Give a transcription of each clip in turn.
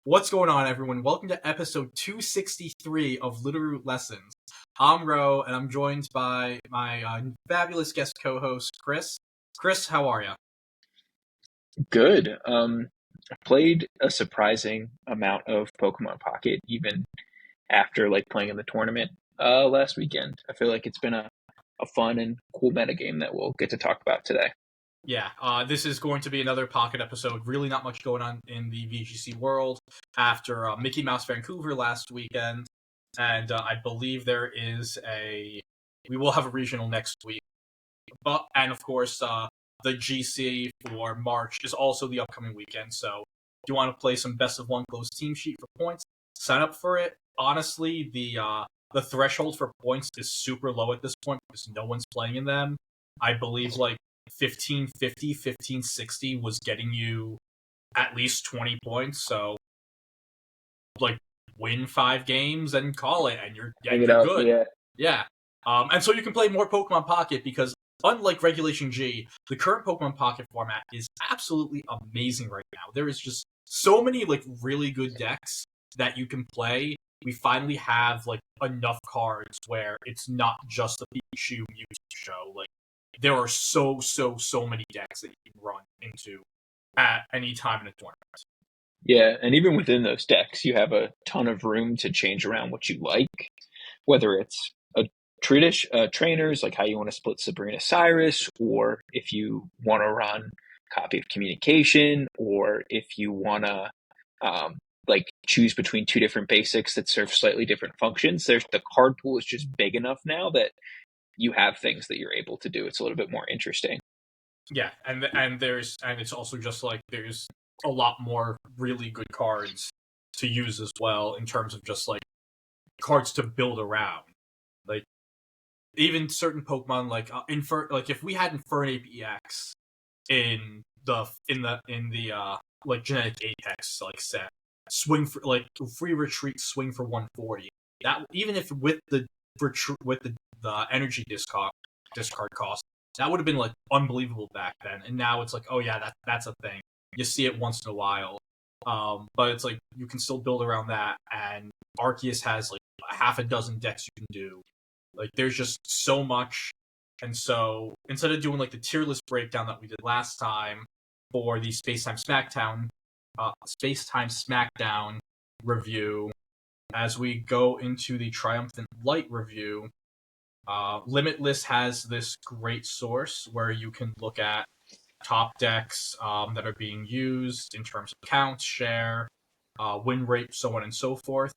What's going on, everyone? Welcome to episode 263 of Littleroot Lessons. I'm Ro, and I'm joined by my fabulous guest co-host, Chris. Chris, how are you? Good. I played a surprising amount of Pokemon Pocket, even after playing in the tournament last weekend. I feel like it's been a fun and cool metagame that we'll get to talk about today. Yeah, this is going to be another Pocket episode. Really not much going on in the VGC world after Mickey Mouse Vancouver last weekend. And I believe we will have a regional next week. And of course, the GC for March is also the upcoming weekend. So if you want to play some best of one closed team sheet for points, sign up for it. Honestly, the threshold for points is super low at this point because no one's playing in them. I believe 1550, 1560 was getting you at least 20 points. So win 5 games and call it, and you're good. Yeah. Yeah. And so you can play more Pokemon Pocket because, unlike Regulation G, the current Pokemon Pocket format is absolutely amazing right now. There is just so many really good decks that you can play. We finally have enough cards where it's not just the Pikachu Mewtwo show. There are so many decks that you can run into at any time in a tournament. Yeah, and even within those decks, you have a ton of room to change around what you like, whether it's trainers, like how you want to split Sabrina Cyrus, or if you want to run Copy of Communication, or if you want to choose between two different basics that serve slightly different functions. The card pool is just big enough now that you have things that you're able to do. It's a little bit more interesting. Yeah, and it's also just there's a lot more really good cards to use as well in terms of just cards to build around. Even certain Pokemon if we had Infernape EX in the Genetic Apex set, swing for free retreat, swing for 140. That even if with the energy discard cost, that would have been unbelievable back then. And now it's oh yeah, that's a thing. You see it once in a while. But it's you can still build around that, and Arceus has a half a dozen decks you can do. There's just so much. And so instead of doing the tier list breakdown that we did last time for the Space-Time Smackdown review, as we go into the Triumphant Light review, Limitless has this great source where you can look at top decks that are being used in terms of counts, share, win rate, so on and so forth.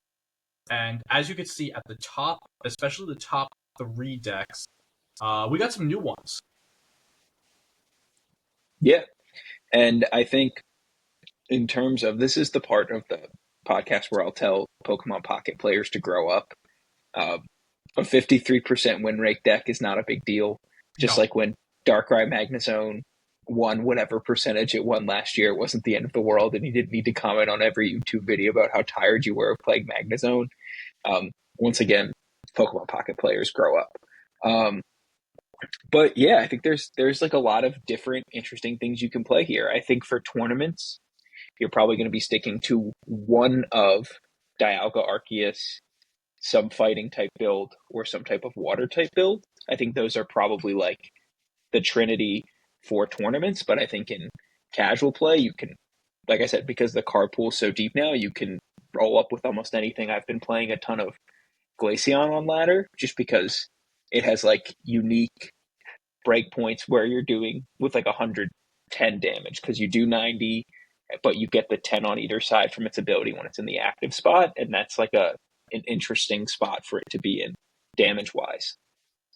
And as you can see at the top, especially the top 3 decks, we got some new ones. Yeah. And I think in terms of, this is the part of the podcast where I'll tell Pokemon Pocket players to grow up. A 53% win rate deck is not a big deal. Just like when Darkrai Magnezone won whatever percentage it won last year, it wasn't the end of the world, and you didn't need to comment on every YouTube video about how tired you were of playing Magnezone. Once again, Pokemon Pocket players grow up. But yeah, I think there's a lot of different interesting things you can play here. I think for tournaments, you're probably going to be sticking to one of Dialga Arceus, some fighting type build, or some type of water type build. I think those are probably the trinity for tournaments, but I think in casual play, you can, like I said, because the card pool is so deep now, you can roll up with almost anything. I've been playing a ton of Glaceon on ladder just because it has unique breakpoints where you're doing with 110 damage, because you do 90, but you get the 10 on either side from its ability when it's in the active spot, and that's an interesting spot for it to be in damage wise.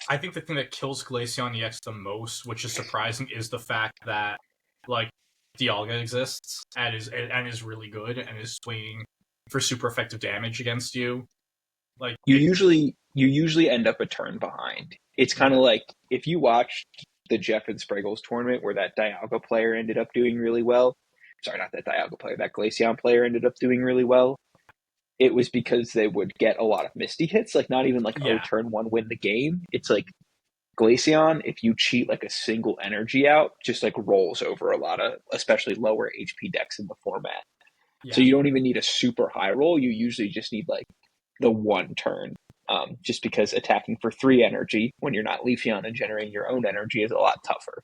I think the thing that kills Glaceon EX the most, which is surprising, is the fact that Dialga exists and is really good and is swinging for super effective damage against you. You usually end up a turn behind. It's kind of if you watched the Jeff and Spraggles tournament where that Dialga player ended up doing really well. Sorry, not that Dialga player, that Glaceon player ended up doing really well. It was because they would get a lot of Misty hits, not even turn 1 win the game. It's Glaceon, if you cheat a single energy out, just rolls over a lot of, especially lower HP decks in the format. So Yeah. you don't even need a super high roll. You usually just need like the one turn. Just because attacking for 3 energy when you're not Leafeon and generating your own energy is a lot tougher.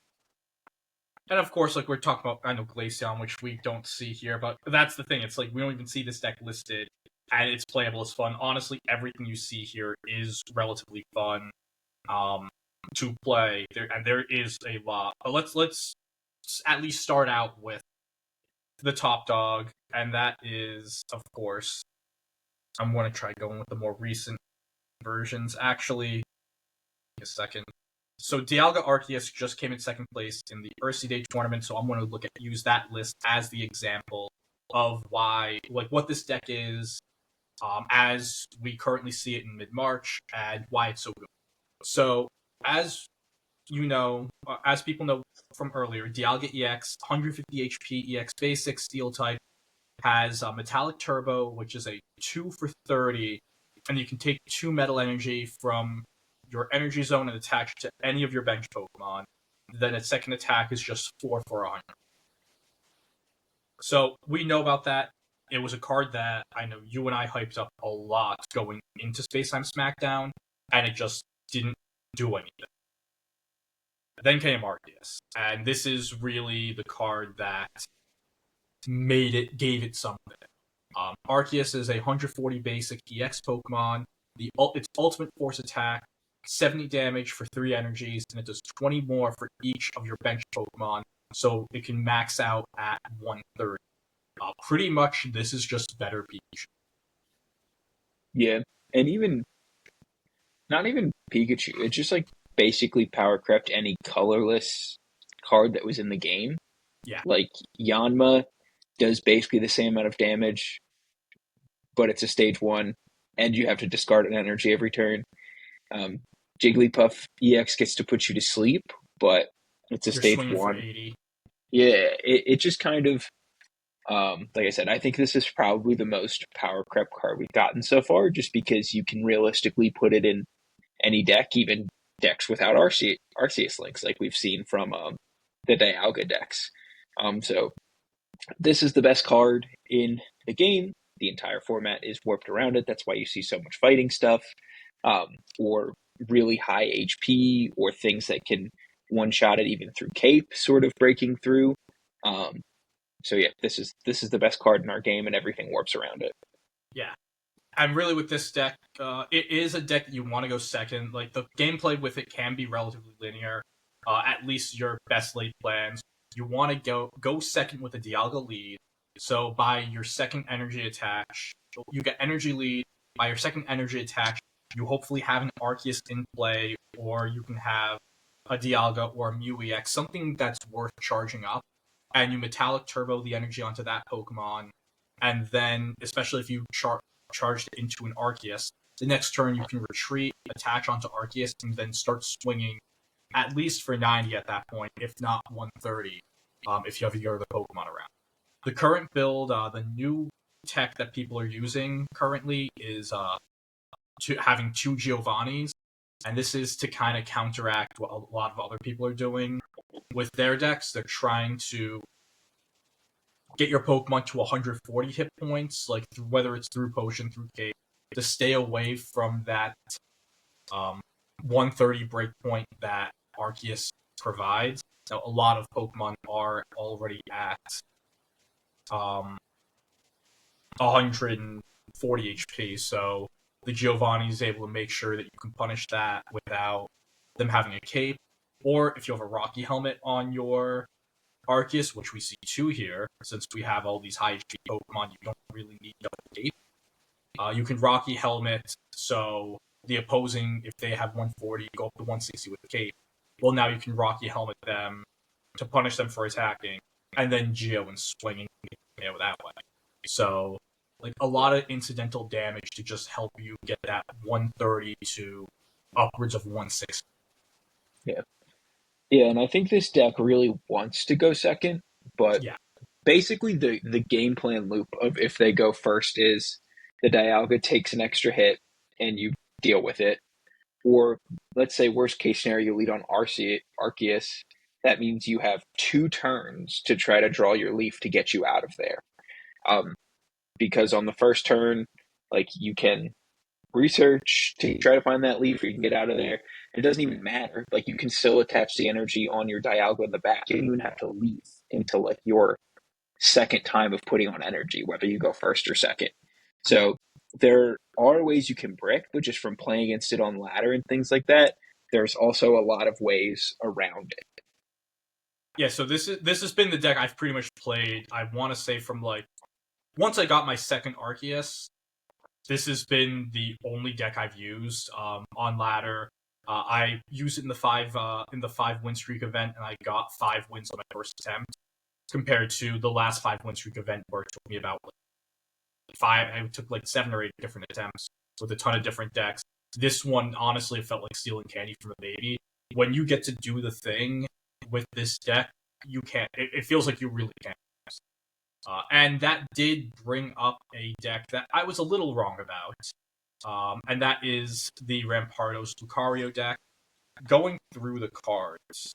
And of course, like we're talking about, I know Glaceon, which we don't see here, but that's the thing. It's like we don't even see this deck listed, and it's playable, it's fun. Honestly, everything you see here is relatively fun to play, and there is a lot. But let's at least start out with the top dog, and that is, of course, I'm going to try going with the more recent versions. Actually, a second. So Dialga Arceus just came in second place in the Ursa Day tournament, so I'm going to use that list as the example of why, like, what this deck is, as we currently see it in mid-March, and why it's so good. So, as you know, as people know from earlier, Dialga EX, 150 HP EX basic steel type, has Metallic Turbo, which is a 2 for 30, and you can take 2 Metal Energy from your Energy Zone and attach it to any of your bench Pokemon. Then its second attack is just 4 for 100. So we know about that. It was a card that I know you and I hyped up a lot going into Space Time Smackdown, and it just didn't do anything. Then came Arceus, and this is really the card that gave it something. Arceus is a 140 basic EX Pokemon. Its ultimate force attack, 70 damage for 3 energies, and it does 20 more for each of your bench Pokemon, so it can max out at 130. Pretty much, this is just better Pikachu. Yeah, and even not even Pikachu. It's just like basically power crept any colorless card that was in the game. Yeah. Like Yanma does basically the same amount of damage, but it's a stage 1, and you have to discard an energy every turn. Um, Jigglypuff EX gets to put you to sleep, but it's a You're stage swinging for 1. 80. Yeah, it just kind of, like I said, I think this is probably the most power crept card we've gotten so far, just because you can realistically put it in any deck, even decks without Arceus links, like we've seen from the Dialga decks. So this is the best card in the game. The entire format is warped around it. That's why you see so much fighting stuff, or really high HP, or things that can one-shot it even through Cape, sort of breaking through. So yeah, this is the best card in our game, and everything warps around it. Yeah. And really, with this deck, it is a deck that you want to go second. Like, the gameplay with it can be relatively linear, at least your best laid plans. You want to go second with a Dialga lead. So, by your second energy attach, you get energy lead. By your second energy attach, you hopefully have an Arceus in play, or you can have a Dialga or a Mew EX, something that's worth charging up. And you Metallic Turbo the energy onto that Pokemon. And then, especially if you charged into an Arceus, the next turn you can retreat, attach onto Arceus, and then start swinging at least for 90 at that point, if not 130, if you have your other Pokemon around. The current build, the new tech that people are using currently is having 2 Giovannis, and this is to kind of counteract what a lot of other people are doing with their decks. They're trying to get your Pokemon to 140 hit points, like whether it's through Potion, through Cape, to stay away from that 130 breakpoint that Arceus provides. Now, a lot of Pokemon are already at 140 HP, so the Giovanni is able to make sure that you can punish that without them having a cape. Or if you have a Rocky Helmet on your Arceus, which we see 2 here, since we have all these high HP Pokemon, you don't really need double cape. You can Rocky Helmet, so the opposing, if they have 140, go up to 160 with the cape. Well, now you can Rocky Helmet them to punish them for attacking, and then Geo and swinging that way. So, like, a lot of incidental damage to just help you get that 130 to upwards of 160. Yeah. Yeah, and I think this deck really wants to go second, but Yeah. basically the game plan loop of if they go first is the Dialga takes an extra hit and you deal with it. Or let's say worst case scenario, you lead on Arceus. That means you have 2 turns to try to draw your leaf to get you out of there. because on the first turn, like you can research to try to find that leaf, or you can get out of there. It doesn't even matter. Like you can still attach the energy on your Dialga in the back. You don't even have to leave until like your second time of putting on energy, whether you go first or second. So there are ways you can brick, but just from playing against it on ladder and things like that, there's also a lot of ways around it. Yeah, so this has been the deck I've pretty much played. I want to say from like once I got my second Arceus, this has been the only deck I've used on ladder. I used it in the five win streak event, and I got 5 wins on my first attempt, compared to the last 5 win streak event where it took me about like 5. I took like 7 or 8 different attempts with a ton of different decks. This one honestly felt like stealing candy from a baby. When you get to do the thing with this deck, you can't. It feels like you really can't. And that did bring up a deck that I was a little wrong about, and that is the Rampardos Lucario deck. Going through the cards,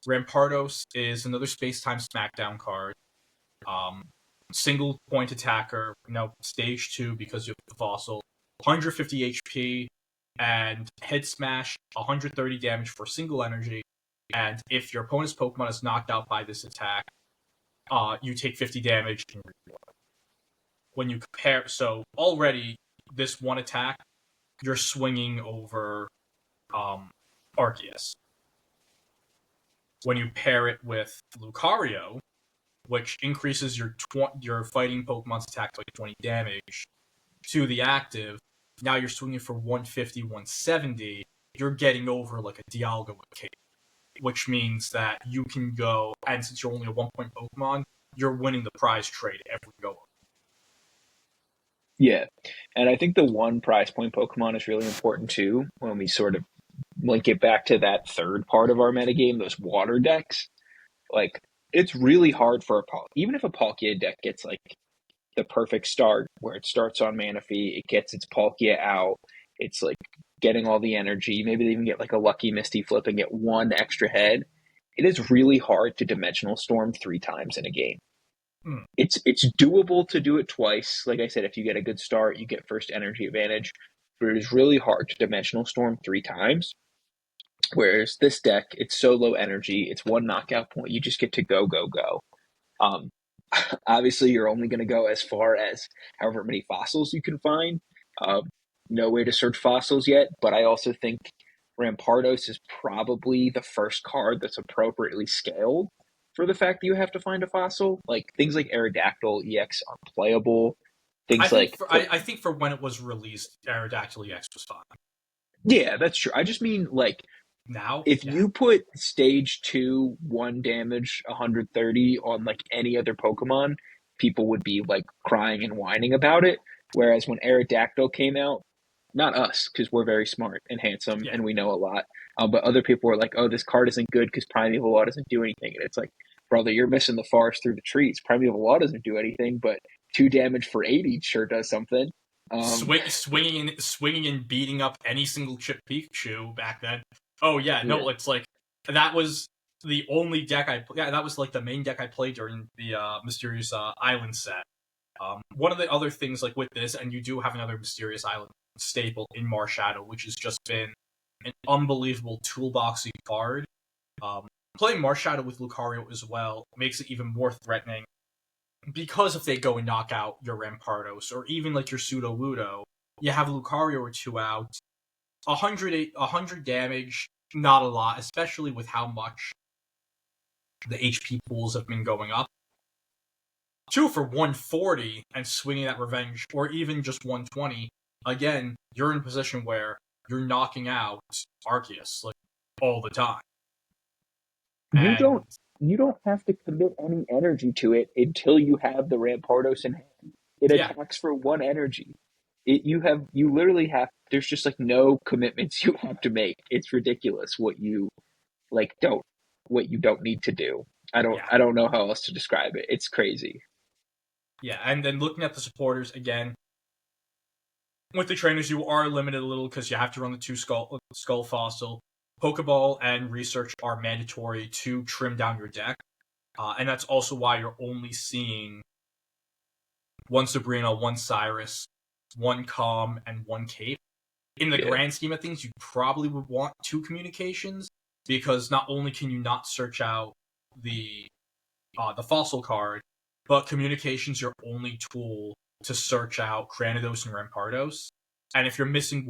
Rampardos is another Space-Time Smackdown card. Single point attacker, stage 2 because you have the fossil, 150 HP, and head smash, 130 damage for single energy. And if your opponent's Pokemon is knocked out by this attack, you take 50 damage and reroll. When you compare, so already this one attack, you're swinging over Arceus. When you pair it with Lucario, which increases your fighting Pokemon's attack to like 20 damage to the active, now you're swinging for 150, 170. You're getting over like a Dialga with Cape, which means that you can go, and since you're only a 1-point Pokemon, you're winning the prize trade every go. Yeah, and I think the one prize point Pokemon is really important too when we sort of link it back to that third part of our metagame, those water decks. Like, it's really hard for even if a Palkia deck gets like the perfect start where it starts on Manaphy, it gets its Palkia out, it's like getting all the energy, maybe they even get like a lucky Misty Flip and get one extra head. It is really hard to Dimensional Storm 3 times in a game. It's doable to do it twice. Like I said, if you get a good start, you get first energy advantage, but it is really hard to Dimensional Storm 3 times. Whereas this deck, it's so low energy, it's one knockout point, you just get to go, go, go. Obviously, you're only going to go as far as however many fossils you can find. No way to search fossils yet, but I also think Rampardos is probably the first card that's appropriately scaled for the fact that you have to find a fossil. Like things like Aerodactyl EX are playable. Things I think for when it was released, Aerodactyl EX was fine. Yeah, that's true. I just mean like now, if you put stage 2, 1 damage, 130 on like any other Pokemon, people would be like crying and whining about it. Whereas when Aerodactyl came out, not us, because we're very smart and handsome and we know a lot, but other people were like, oh, this card isn't good because Primeval Law doesn't do anything. And it's like, brother, you're missing the forest through the trees. Primeval Law doesn't do anything, but 2 damage for 80 sure does something. Swinging and beating up any single chip Pikachu back then. Oh yeah, no, it's like that was the only deck I played. Yeah, that was like the main deck I played during the Mysterious Island set. One of the other things like with this, and you do have another Mysterious Island staple in Marshadow, which has just been an unbelievable toolboxy card. Playing Marshadow with Lucario as well makes it even more threatening, because if they go and knock out your Rampardos or even like your Sudowoodo, you have Lucario or 2 out. 100 damage, not a lot, especially with how much the HP pools have been going up. 2 for 140 and swinging that revenge, or even just 120. Again, you're in a position where you're knocking out Arceus like all the time. You don't have to commit any energy to it until you have the Rampardos in hand. It attacks for 1 energy. You literally have, there's just like no commitments you have to make. It's ridiculous what you don't need to do. I don't know how else to describe it. It's crazy. Yeah, and then looking at the supporters again, with the trainers you are limited a little because you have to run the 2 skull fossil. Pokeball and Research are mandatory to trim down your deck, and that's also why you're only seeing one Sabrina, one Cyrus, one Calm, and one Cape. In the grand scheme of things, you probably would want 2 communications, because not only can you not search out the fossil card, but communication's your only tool to search out Granados and Rampardos. And if you're missing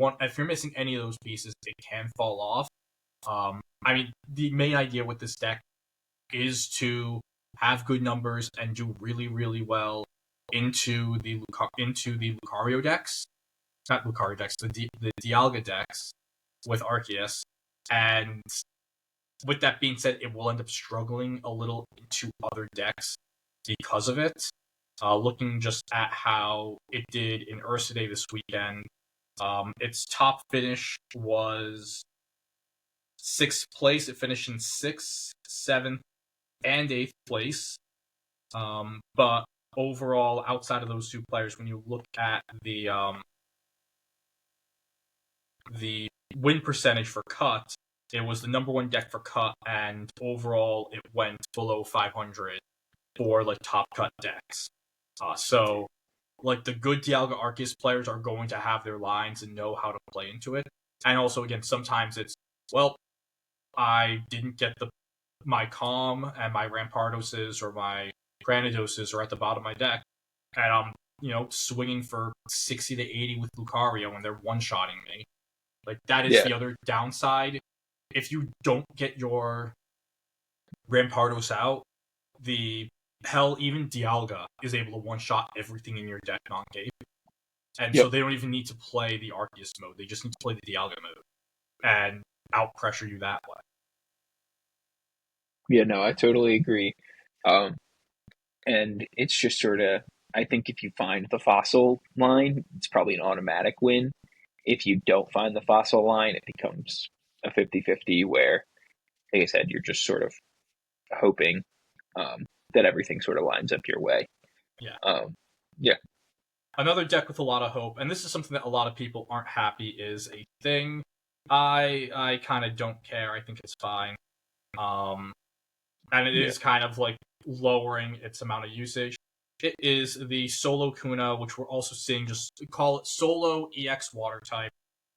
any of those pieces, it can fall off. I mean, the main idea with this deck is to have good numbers and do really, really well into the Lucario decks, not Lucario decks, the Dialga decks with Arceus. And with that being said, it will end up struggling a little into other decks because of it. Looking just at how it did in Ursa Day this weekend, its top finish was 6th place. It finished in 6th, 7th, and 8th place. But overall, outside of those 2 players, when you look at the win percentage for Cut, it was the number 1 deck for Cut, and overall it went below 500 for like top Cut decks. So like the good Dialga Arceus players are going to have their lines and know how to play into it. And also, again, sometimes it's, well, I didn't get my Calm and my Rampardoses or my Granadoses are at the bottom of my deck, and I'm swinging for 60 to 80 with Lucario and they're one-shotting me. Like, that is the other downside. If you don't get your Rampardos out, even Dialga is able to one-shot everything in your deck non-cape. And so they don't even need to play the Arceus mode. They just need to play the Dialga mode and out-pressure you that way. Yeah, no, I totally agree. And it's just sort of, I think if you find the fossil line, it's probably an automatic win. If you don't find the fossil line, it becomes a 50-50 where, like I said, you're just sort of hoping that everything sort of lines up your way. Yeah. Another deck with a lot of hope, and this is something that a lot of people aren't happy is a thing. I kind of don't care. I think it's fine. And it is kind of like lowering its amount of usage. It is the Solo Kuna, which we're also seeing, just call it Solo EX Water type,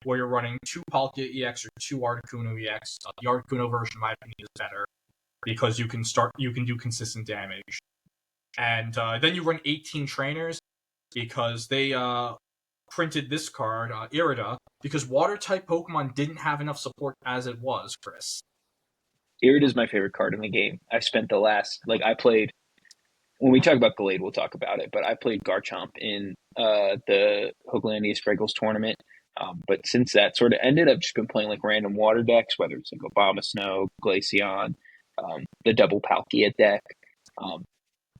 where you're running 2 Palkia EX or 2 Articuno EX. The Articuno version, in my opinion, is better because you can do consistent damage. And then you run 18 trainers because they printed this card, Irida, because Water-type Pokemon didn't have enough support as it was, Chris. Irida is my favorite card in the game. I spent I played, when we talk about Gallade, we'll talk about it, but I played Garchomp in the Hooglandia Spriggles tournament. But since that sort of ended, I've just been playing like random water decks, whether it's like Obama Snow, Glaceon, the double Palkia deck.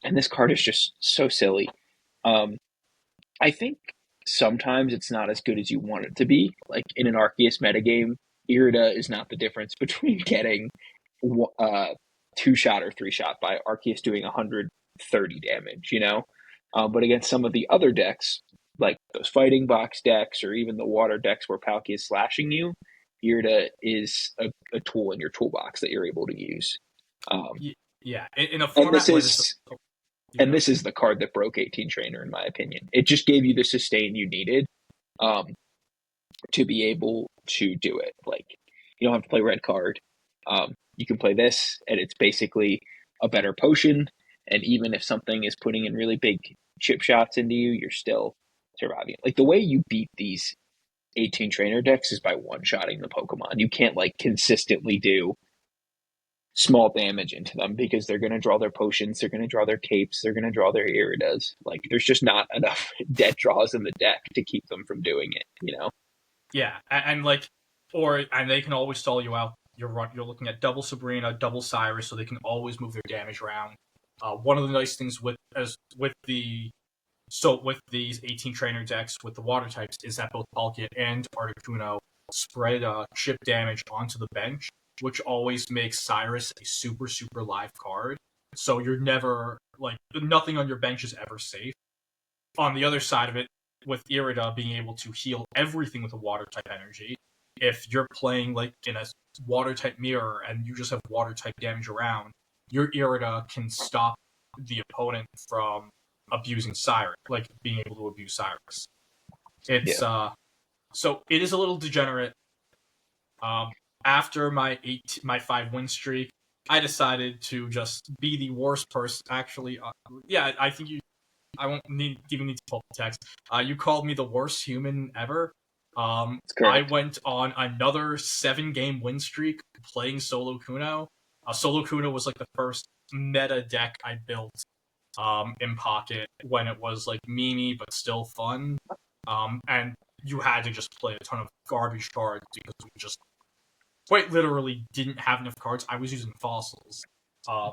And this card is just so silly. I think sometimes it's not as good as you want it to be. Like in an Arceus metagame, Irida is not the difference between getting 2-shot or 3-shot by Arceus doing 130 damage, But against some of the other decks, like those fighting box decks or even the water decks where Palkia is slashing you, Irida is a tool in your toolbox that you're able to use. In a format this is the card that broke 18 Trainer, in my opinion. It just gave you the sustain you needed to be able to do it. Like, you don't have to play red card. You can play this, and it's basically a better potion. And even if something is putting in really big chip shots into you, you're still surviving. Like, the way you beat these 18 Trainer decks is by one-shotting the Pokemon. You can't, consistently do small damage into them because they're going to draw their potions, they're going to draw their capes, they're going to draw their Iridas. Like, there's just not enough dead draws in the deck to keep them from doing it, Yeah, and they can always stall you out. You're looking at double Sabrina, double Cyrus, so they can always move their damage around. One of the nice things with these 18 trainer decks with the water types is that both Palkia and Articuno spread chip damage onto the bench, which always makes Cyrus a super, super live card. So you're never, nothing on your bench is ever safe. On the other side of it, with Irida being able to heal everything with a water-type energy, if you're playing, in a water-type mirror and you just have water-type damage around, your Irida can stop the opponent from abusing Cyrus, like being able to abuse Cyrus. It's Yeah. so it is a little degenerate. Um, After my 5 win streak, I decided to just be the worst person. Actually, yeah, I think you. I won't even need to pull the text. You called me the worst human ever. That's I correct. went on another 7 game win streak playing Solo Kuno. Solo Kuno was like the first meta deck I built in Pocket when it was like memey but still fun. And you had to just play a ton of garbage cards because we just quite literally didn't have enough cards. I was using fossils.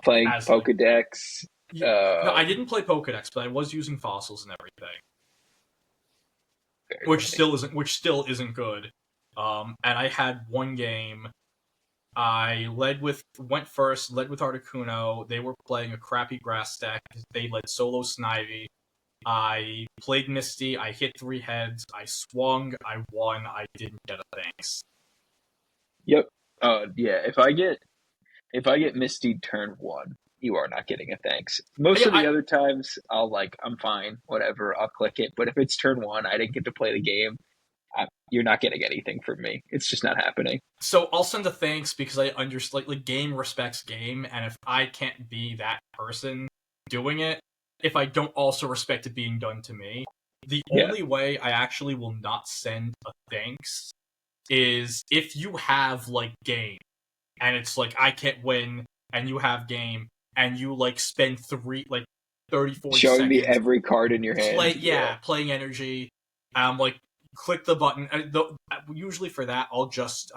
Playing As like Pokedex. no, I didn't play Pokedex, but I was using fossils and everything, Very which funny. still isn't good. And I had one game. I went first, led with Articuno. They were playing a crappy grass deck. They led solo Snivy. I played Misty. I hit 3 heads. I swung. I won. I didn't get a thanks. Yep. Yeah. If I get Misty turn one, you are not getting a thanks. Most Yeah, of the other times, I'm fine, whatever. I'll click it. But if it's turn one, I didn't get to play the game. You're not getting anything from me. It's just not happening. so I'll send a thanks because I understand like game respects game, and if I can't be that person doing it, if I don't also respect it being done to me, the Yeah. only way I actually will not send a thanks is if you have like game and it's like I can't win and you have game and you like spend 30 40 Showing me seconds every card in your hand. Yeah. playing energy, like click the button. Usually for that I'll just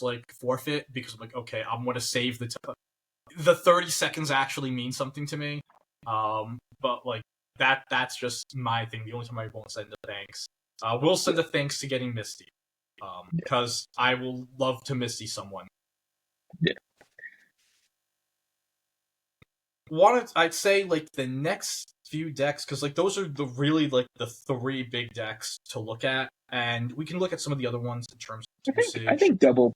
like forfeit because I'm like, okay, I'm gonna save the 30 seconds actually mean something to me. But like that's just my thing. The only time I won't send a thanks. We'll send a thanks to getting Misty. Because I will love to Misty someone. Yeah. I'd say like the next few decks, because like those are the really like the 3 big decks to look at, and we can look at some of the other ones in terms of usage. I think double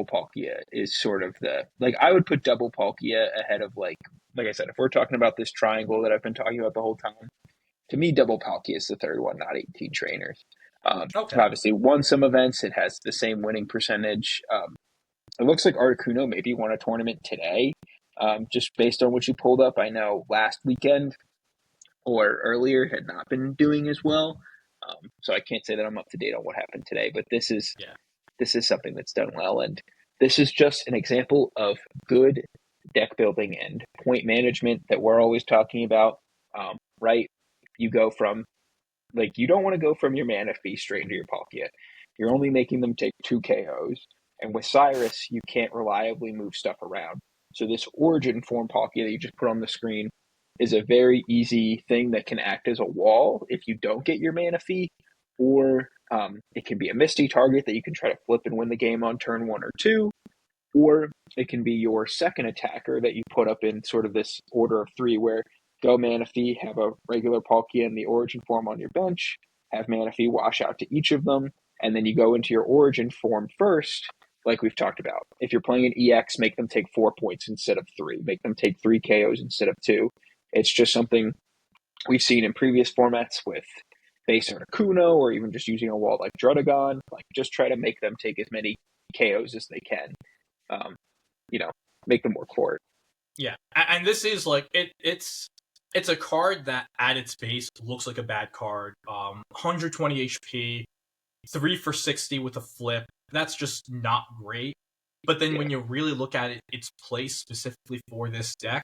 Palkia is sort of the like I would put double Palkia ahead of like I said, if we're talking about this triangle that I've been talking about the whole time, to me double Palkia is the third one, not 18 trainers. Okay. Obviously won some events, it has the same winning percentage. It looks like Articuno maybe won a tournament today. Just based on what you pulled up, I know last weekend or earlier had not been doing as well. So I can't say that I'm up to date on what happened today, but Yeah. this is something that's done well, and this is just an example of good deck building and point management that we're always talking about. Right? You go from you don't want to go from your mana fee straight into your Palkia. You're only making them take 2 KOs, and with Cyrus, you can't reliably move stuff around. So this Origin form Palkia that you just put on the screen is a very easy thing that can act as a wall if you don't get your mana fee, or it can be a Misty target that you can try to flip and win the game on turn 1 or 2, or it can be your second attacker that you put up in sort of this order of 3 where go mana fee, have a regular Palkia in the Origin form on your bench, have mana fee wash out to each of them, and then you go into your Origin form first, like we've talked about. If you're playing an EX, make them take 4 points instead of 3. Make them take 3 KOs instead of 2. It's just something we've seen in previous formats with base Articuno or even just using a wall like Drudagon. Like, just try to make them take as many KOs as they can. Um, you know, make them work for it. Yeah. And this is like it's a card that at its base looks like a bad card. 120 HP, 3 for 60 with a flip. That's just not great. But then Yeah. when you really look at it, its place specifically for this deck,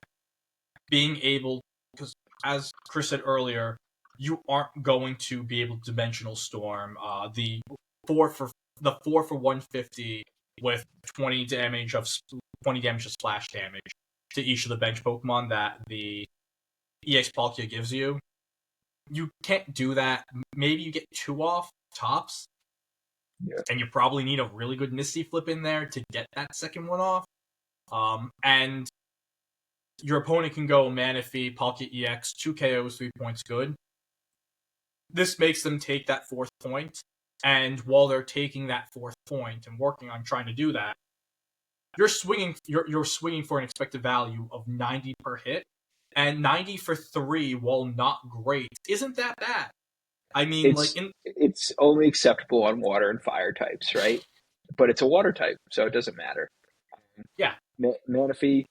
being able, because as Chris said earlier, you aren't going to be able to Dimensional Storm the 4 for 150 with 20 damage of splash damage to each of the bench Pokemon that the EX Palkia gives you. You can't do that. Maybe you get 2 off tops, Yeah. and you probably need a really good Misty flip in there to get that second one off. And your opponent can go Mana Fee, Palkia EX, 2 KOs, 3 points good. This makes them take that 4th point, and while they're taking that 4th point and working on trying to do that, you're swinging for an expected value of 90 per hit, And 90 for 3, while not great, isn't that bad. I mean, It's it's only acceptable on water and fire types, right? But it's a water type, so it doesn't matter. yeah, Manaphy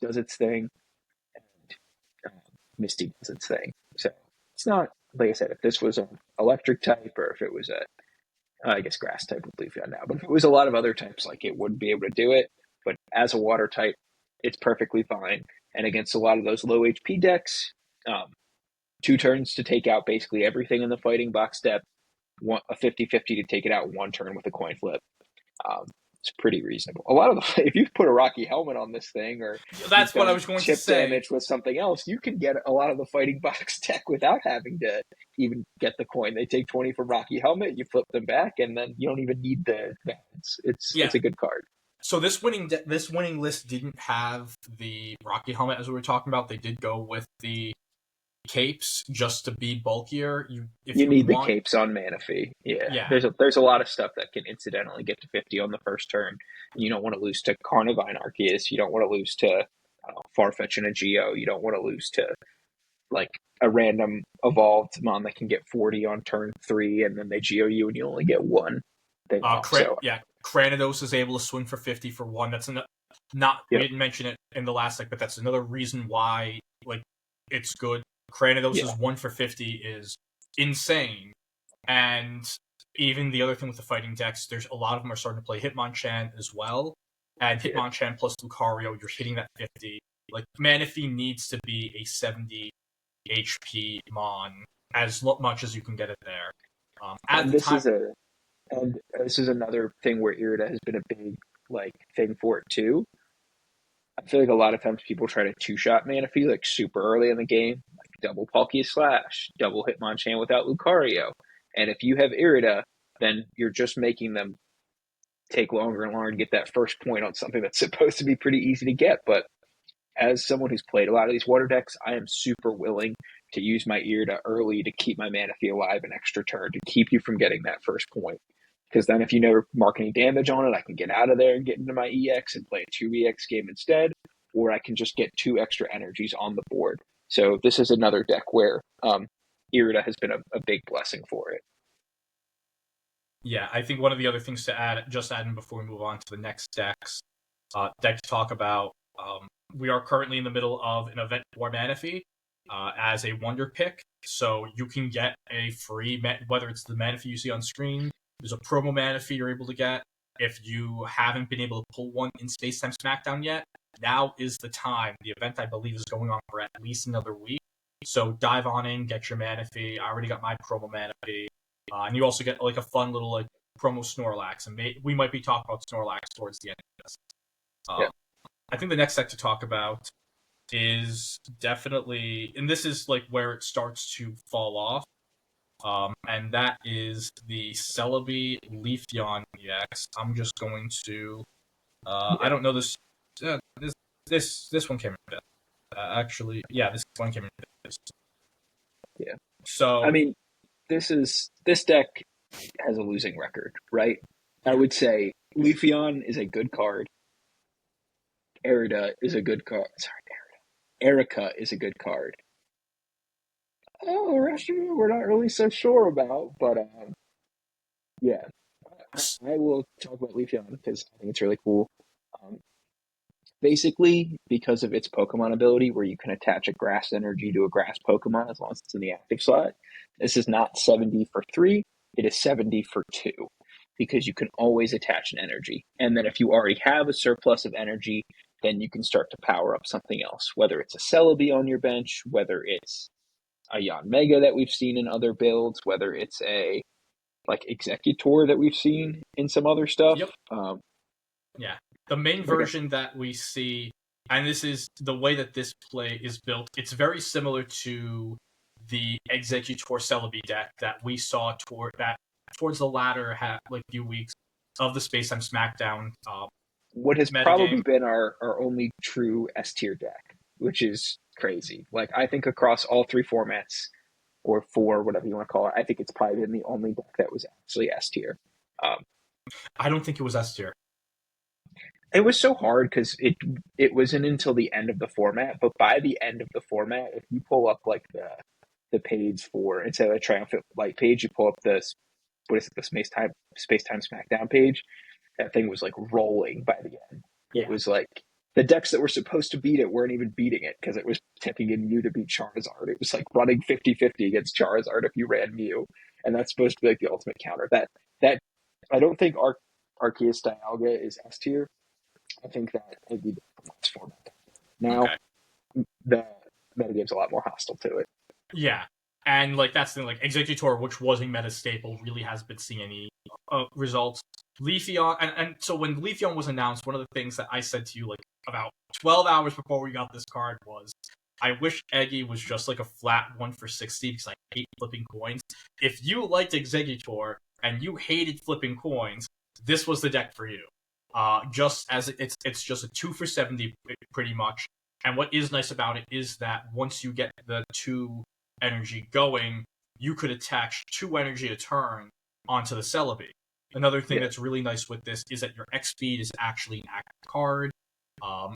does its thing, and Misty does its thing. So it's not, like I said, if this was an electric type, or if it was I guess grass type would leave you on now. But if it was a lot of other types, like, it wouldn't be able to do it. But as a water type, it's perfectly fine. And against a lot of those low HP decks, 2 turns to take out basically everything in the fighting box step, a 50-50 to take it out 1 turn with a coin flip. It's pretty reasonable. A lot of the, if you put a Rocky Helmet on this thing, or that's what I was going to chip say. damage with something else, you can get a lot of the fighting box deck without having to even get the coin. They take 20 from Rocky Helmet, you flip them back, and then you don't even need the balance. It's a good card. So this winning list didn't have the Rocky Helmet, as we were talking about. They did go with the capes just to be bulkier. You need the capes on Manaphy. Yeah. There's a lot of stuff that can incidentally get to 50 on the first turn. You don't want to lose to Carnivine Arceus. You don't want to lose to Farfetch and a Geo. You don't want to lose to, like, a random evolved mon that can get 40 on turn 3, and then they Geo you and you only get 1. Cranidos is able to swing for 50 for 1. That's we didn't mention it in the last but that's another reason why, like, it's good. Cranidos' 1 for 50 is insane. And even the other thing with the fighting decks, there's a lot of them are starting to play Hitmonchan as well. And Hitmonchan plus Lucario, you're hitting that 50. Like, Manaphy needs to be a 70 HP Mon as much as you can get it there. This is another thing where Irida has been a big, like, thing for it too. I feel like a lot of times people try to two-shot Manaphy, like, super early in the game, like double Palkia Slash, double Hitmonchan without Lucario. And if you have Irida, then you're just making them take longer and longer to get that first point on something that's supposed to be pretty easy to get. But as someone who's played a lot of these water decks, I am super willing to use my Irida early to keep my Manaphy alive an extra turn, to keep you from getting that first point. Because then if you never mark any damage on it, I can get out of there and get into my EX and play a 2 EX game instead, or I can just get 2 extra energies on the board. So this is another deck where Irida has been a big blessing for it. Yeah, I think one of the other things to add in before we move on to the next deck to talk about, we are currently in the middle of an event for Manaphy as a wonder pick. So you can get a free, whether it's the Manaphy you see on screen, there's a promo Manaphy you're able to get. If you haven't been able to pull one in Space Time Smackdown yet, now is the time. The event, I believe, is going on for at least another week. So dive on in, get your Manaphy. I already got my promo Manaphy. And you also get, like, a fun little, like, promo Snorlax. And we might be talking about Snorlax towards the end of this. I think the next deck to talk about is definitely, and this is, like, where it starts to fall off. And that is the Celebi Leafeon EX. I'm just going to. I don't know this. This one came in. Actually, this one came in. Yeah. So I mean, this deck has a losing record, right? I would say Leafeon is a good card. Erika is a good card. Erica is a good card. Oh, the rest of them we're not really so sure about, but yeah, I will talk about Leafeon because I think it's really cool. Basically, because of its Pokemon ability, where you can attach a grass energy to a grass Pokemon as long as it's in the active slot, this is not 70 for 3, it is 70 for 2, because you can always attach an energy. And then if you already have a surplus of energy, then you can start to power up something else, whether it's a Celebi on your bench, whether it's a Yanmega that we've seen in other builds, whether it's a, like, Executor that we've seen in some other stuff. Yep. Yeah. The main version that we see, and this is the way that this play is built, it's very similar to the Executor Celebi deck that we saw towards the latter few weeks of the Space Time Smackdown. What has probably been our only true S tier deck, which is crazy. Like, I think across all 3 formats, or 4, whatever you want to call it, I think it's probably been the only deck that was actually S tier. I don't think it was S tier. It was so hard because it wasn't until the end of the format, but by the end of the format, if you pull up like the page for instead of a Triumphant Light page, you pull up the what is it, the Space Time SmackDown page. That thing was like rolling by the end. It Yeah. was like the decks that were supposed to beat it weren't even beating it because it was tipping in Mew to beat Charizard. It was like running 50-50 against Charizard if you ran Mew, and that's supposed to be like the ultimate counter. That I don't think Arceus Dialga is S tier. I think that it'd be the last format. Now Okay. the metagame's a lot more hostile to it. Yeah. And like that's the thing, like Executor, which was a meta staple, really hasn't been seeing any results. Leafeon, and so when Leafeon was announced, one of the things that I said to you like about 12 hours before we got this card was, I wish Eggy was just like a flat 1 for 60 because I hate flipping coins. If you liked Executor and you hated flipping coins, this was the deck for you. Just as it's just a 2 for 70 pretty much. And what is nice about it is that once you get the 2 energy going, you could attach 2 energy a turn onto the Celebi. Another thing Yeah. that's really nice with this is that your X speed is actually an active card.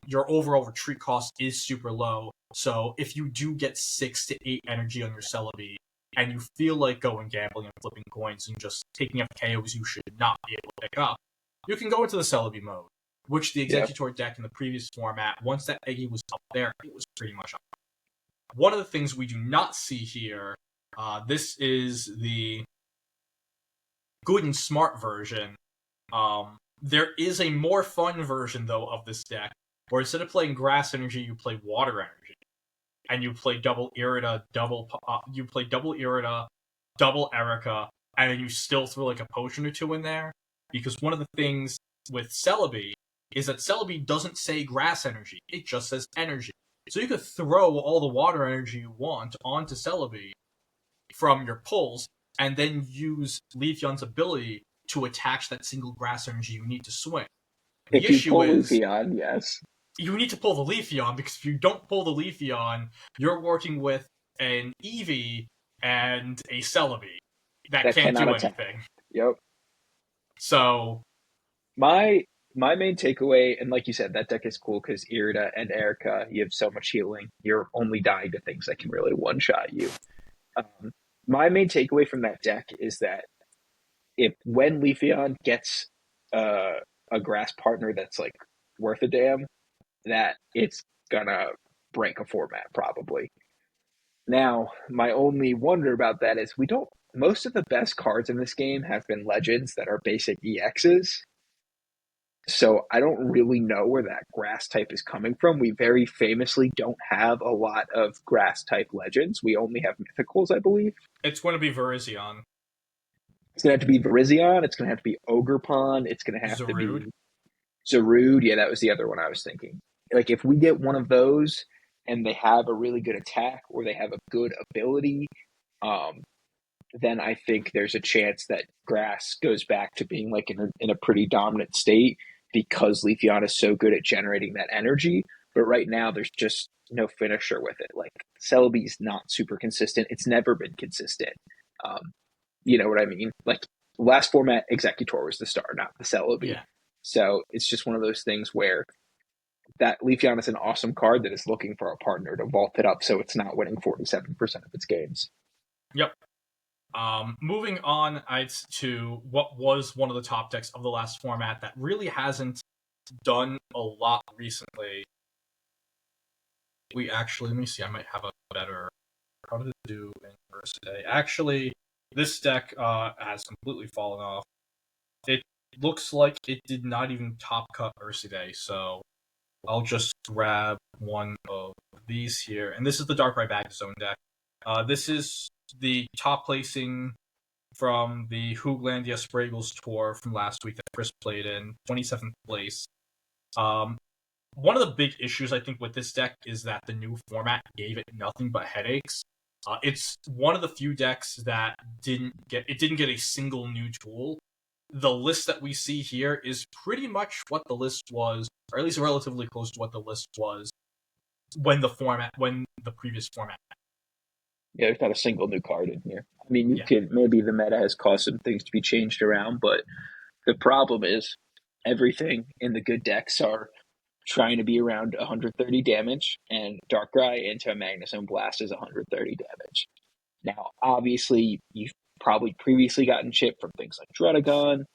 Your overall retreat cost is super low, so if you do get 6 to 8 energy on your Celebi, and you feel like going gambling and flipping coins and just taking up KOs you should not be able to pick up, you can go into the Celebi mode, which the Yeah. Executor deck in the previous format, once that Eggy was up there, it was pretty much up. One of the things we do not see here, this is the good and smart version. There is a more fun version, though, of this deck, where instead of playing grass energy, you play water energy. And you play double Irida, double Erica, and then you still throw like a potion or two in there. Because one of the things with Celebi is that Celebi doesn't say grass energy, it just says energy. So you could throw all the water energy you want onto Celebi from your pulls, and then use Leafeon's ability to attach that single grass energy you need to swing. The If you issue pull is Luffy yes. you need to pull the Leafeon, because if you don't pull the Leafeon, you're working with an Eevee and a Celebi that That can't cannot do attack. anything. Yep. So My main takeaway, and like you said, that deck is cool because Irida and Erica, you have so much healing. You're only dying to things that can really one shot you. Um, my main takeaway from that deck is that if when Leafeon gets a grass partner that's like worth a damn, that it's gonna break a format probably. Now, my only wonder about that is we don't. Most of the best cards in this game have been legends that are basic EXs. So I don't really know where that grass type is coming from. We very famously don't have a lot of grass type legends. We only have mythicals, I believe. it's going to be Virizion. It's gonna have to be Virizion. It's gonna have to be Ogerpon. It's gonna have to Zarude. be Zarude. Yeah, that was the other one I was thinking. Like if we get one of those and they have a really good attack or they have a good ability, um, then I think there's a chance that grass goes back to being like in a pretty dominant state because Leafeon is so good at generating that energy. But right now, there's just no finisher with it. Like Celebi's not super consistent. It's never been consistent. Um, you know what I mean? Like last format, Executor was the star, not the Celebi. Yeah. So it's just one of those things where that Leafeon is an awesome card that is looking for a partner to vault it up so it's not winning 47% of its games. Yep. Moving on to what was one of the top decks of the last format that really hasn't done a lot recently. Let me see, I might have a better, how did it do in first day? Actually, this deck has completely fallen off. It looks like it did not even top cut Ursa Day, so I'll just grab one of these here. And this is the Darkrai Bag Zone deck. This is the top placing from the Hooglandia Spraggles tour from last week that Chris played in, 27th place. One of the big issues I think with this deck is that the new format gave it nothing but headaches. It's one of the few decks that didn't get a single new tool. The list that we see here is pretty much what the list was, or at least relatively close to what the list was when the previous format. Yeah, there's not a single new card in here. I mean, Yeah. maybe the meta has caused some things to be changed around, but the problem is everything in the good decks are trying to be around 130 damage, and Darkrai into a Magnezone Blast is 130 damage. Now, obviously, you've probably previously gotten chip from things like Druddigon,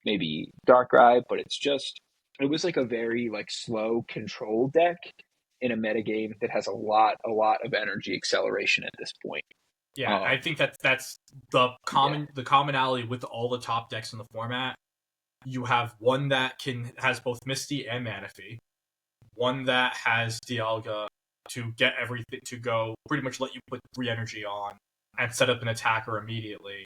maybe Darkrai, but it was like a very like slow, controlled deck in a metagame that has a lot of energy acceleration at this point. Yeah, I think that's the commonality with all the top decks in the format. You have one that has both Misty and Manaphy, one that has Dialga to get everything to go, pretty much let you put 3 energy on and set up an attacker immediately.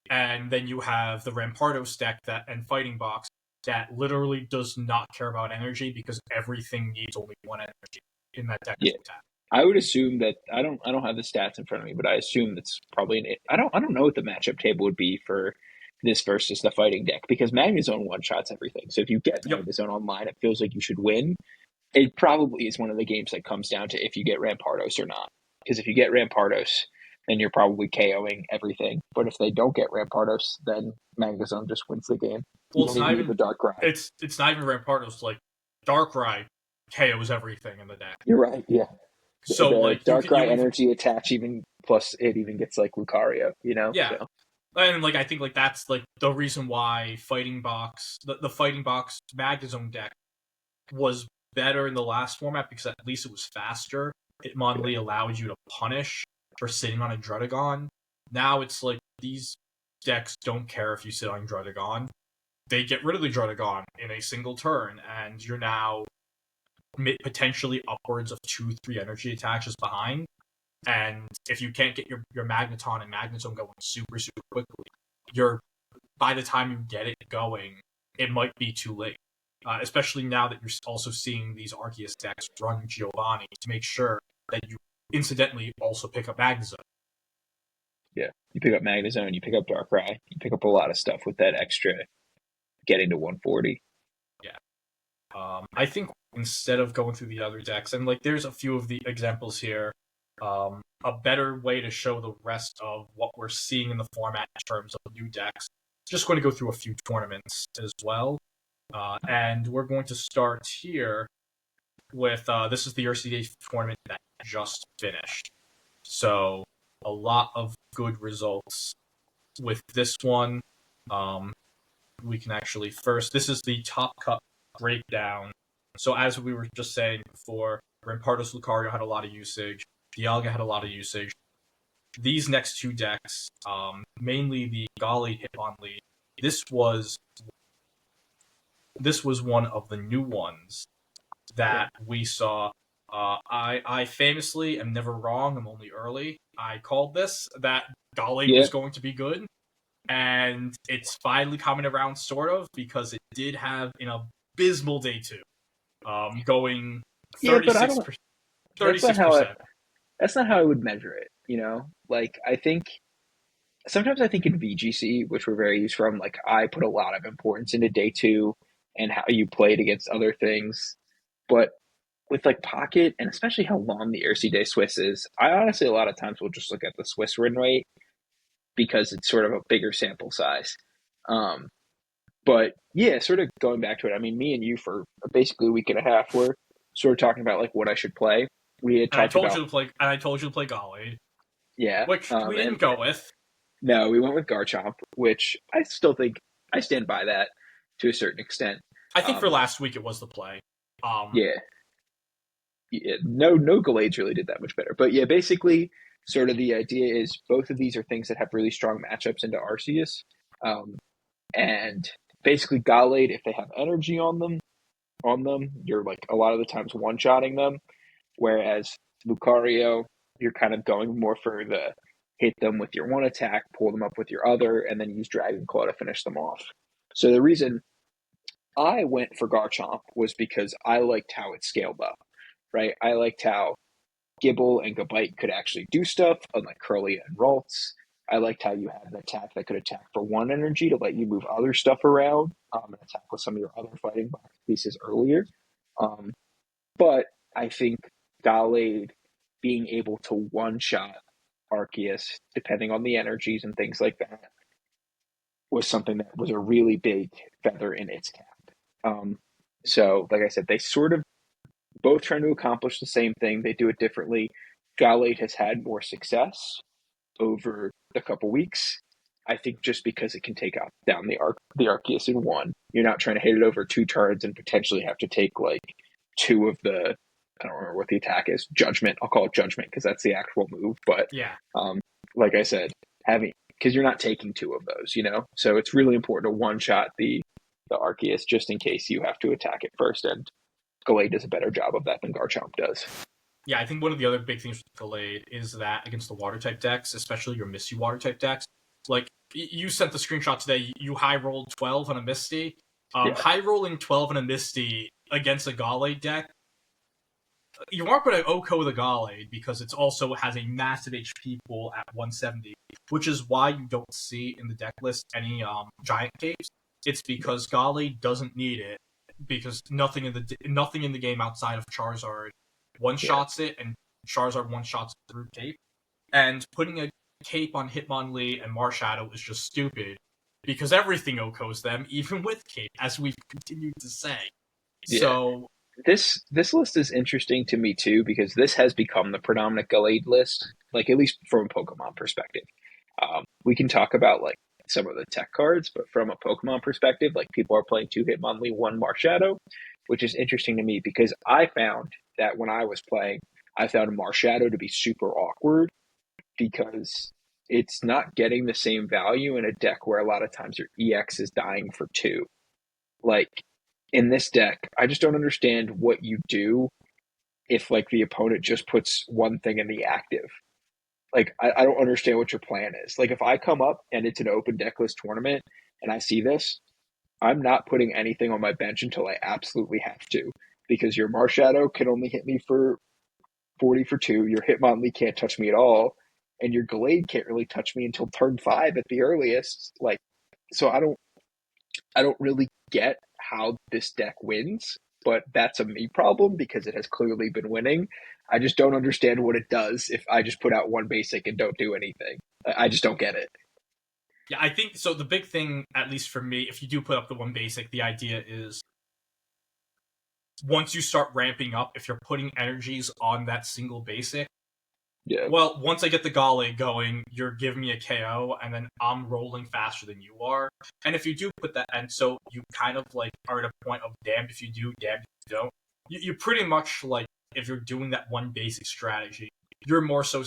And then you have the Rampardos deck and Fighting Box that literally does not care about energy because everything needs only 1 energy in that deck to attack. I would assume that I don't have the stats in front of me, but I assume that's probably I don't know what the matchup table would be for this versus the fighting deck, because Magnezone one shots everything. So if you get Magnezone online, it feels like you should win. It probably is one of the games that comes down to if you get Rampardos or not. Because if you get Rampardos, then you're probably KOing everything. But if they don't get Rampardos, then Magnezone just wins the game. Well, it's not even the Darkrai. It's not even Rampardos. Like Darkrai KOs everything in the deck. You're right. Yeah. So like Darkrai energy attach even plus it even gets like Lucario. Yeah. So. And like I think like that's like the reason why Fighting Box the Fighting Box Magnezone deck was better in the last format, because at least it was faster. It modally allowed you to punish for sitting on a Druddigon. Now it's like these decks don't care if you sit on Druddigon. They get rid of the Druddigon in a single turn, and you're now potentially upwards of 2-3 energy attaches behind. And if you can't get your Magneton and Magnezone going super quickly, by the time you get it going, it might be too late. Especially now that you're also seeing these Arceus decks run Giovanni to make sure that you incidentally also pick up Magnezone. Yeah, you pick up Magnezone, you pick up Darkrai, you pick up a lot of stuff with that extra getting to 140. Yeah. I think instead of going through the other decks, and like there's a few of the examples here, a better way to show the rest of what we're seeing in the format in terms of new decks, just going to go through a few tournaments as well. And we're going to start here with, this is the RCDA tournament that just finished. So, a lot of good results with this one. We can actually this is the Top Cup breakdown. So, as we were just saying before, Rampardos Lucario had a lot of usage. Dialga had a lot of usage. These next 2 decks, mainly the Gallade Hitmonlee, this was one of the new ones that we saw. I famously am never wrong. I'm only early. I called this, that Gallade was going to be good. And it's finally coming around, sort of, because it did have an abysmal day 2. Going 36%. 36%. That's not how I would measure it, Like, sometimes I think in VGC, which we're very used from, like, I put a lot of importance into day 2 and how you played against other things. But with, like, Pocket, and especially how long the RC Swiss is, I honestly a lot of times will just look at the Swiss win rate because it's sort of a bigger sample size. But, yeah, sort of going back to it, I mean, me and you for basically a week and a half were sort of talking about, like, what I should play. We had talked about... I told you to play Gallade. Yeah. Which we didn't go with. No, we went with Garchomp, which I still think I stand by that to a certain extent. I think for last week it was the play. Yeah. No Gallades really did that much better. But yeah, basically, sort of the idea is both of these are things that have really strong matchups into Arceus. And basically Gallade, if they have energy on them, you're like a lot of the times one-shotting them. Whereas Lucario, you're kind of going more for the hit them with your one attack, pull them up with your other, and then use Dragon Claw to finish them off. So the reason I went for Garchomp was because I liked how it scaled up, right? I liked how Gibble and Gabite could actually do stuff, unlike Curlia and Ralts. I liked how you had an attack that could attack for 1 energy to let you move other stuff around and attack with some of your other fighting box pieces earlier. But I think Gallade being able to one-shot Arceus, depending on the energies and things like that, was something that was a really big feather in its cap. Um, so, like I said, they sort of both trying to accomplish the same thing. They do it differently. Gallade has had more success over the couple weeks. I think just because it can take out down the Arceus in one. You're not trying to hit it over 2 turns and potentially have to take like two of the, I don't remember what the attack is. Judgment. I'll call it Judgment because that's the actual move. But Yeah. like I said, having because you're not taking two of those, you know. So it's really important to one shot the Arceus just in case you have to attack it first. And Gallade does a better job of that than Garchomp does. Yeah, I think one of the other big things with Gallade is that against the water type decks, especially your Misty water type decks, like you sent the screenshot today, you high rolled 12 on a Misty. Yeah, High rolling 12 on a Misty against a Gallade deck, you aren't going to OHKO the Gallade because it also has a massive HP pool at 170, which is why you don't see in the deck list any giant capes. It's because Gallade doesn't need it because nothing in the game outside of Charizard one yeah, shots it, and Charizard one shots through cape. And putting a cape on Hitmonlee and Marshadow is just stupid because everything OHKOs them, even with cape, as we've continued to say. yeah. So This list is interesting to me too because this has become the predominant Gallade list, like at least from a Pokemon perspective. We can talk about like some of the tech cards, but from a Pokemon perspective, like people are playing two Hitmonlee, one Marshadow, which is interesting to me because I found that when I was playing, I found Marshadow to be super awkward because it's not getting the same value in a deck where a lot of times your EX is dying for two. Like in this deck, I just don't understand what you do if like the opponent just puts one thing in the active. Like I don't understand what your plan is. Like if I come up and it's an open decklist tournament and I see this, I'm not putting anything on my bench until I absolutely have to. Because your Marshadow can only hit me for 40 for two, your Hitmonlee can't touch me at all, and your Gallade can't really touch me until turn 5 at the earliest. Like so I don't really get how this deck wins, but that's a me problem because it has clearly been winning. I just don't understand what it does if I just put out one basic and don't do anything. I just don't get it. yeah, I think so. The big thing, at least for me, if you do put up the one basic, the idea is once you start ramping up, if you're putting energies on that single basic, Yeah. well, once I get the Gallade going, you're giving me a KO, and then I'm rolling faster than you are. And if you do put that, and so you kind of like are at a point of damned if you do, damned if you don't. You pretty much like if you're doing that one basic strategy, you're more so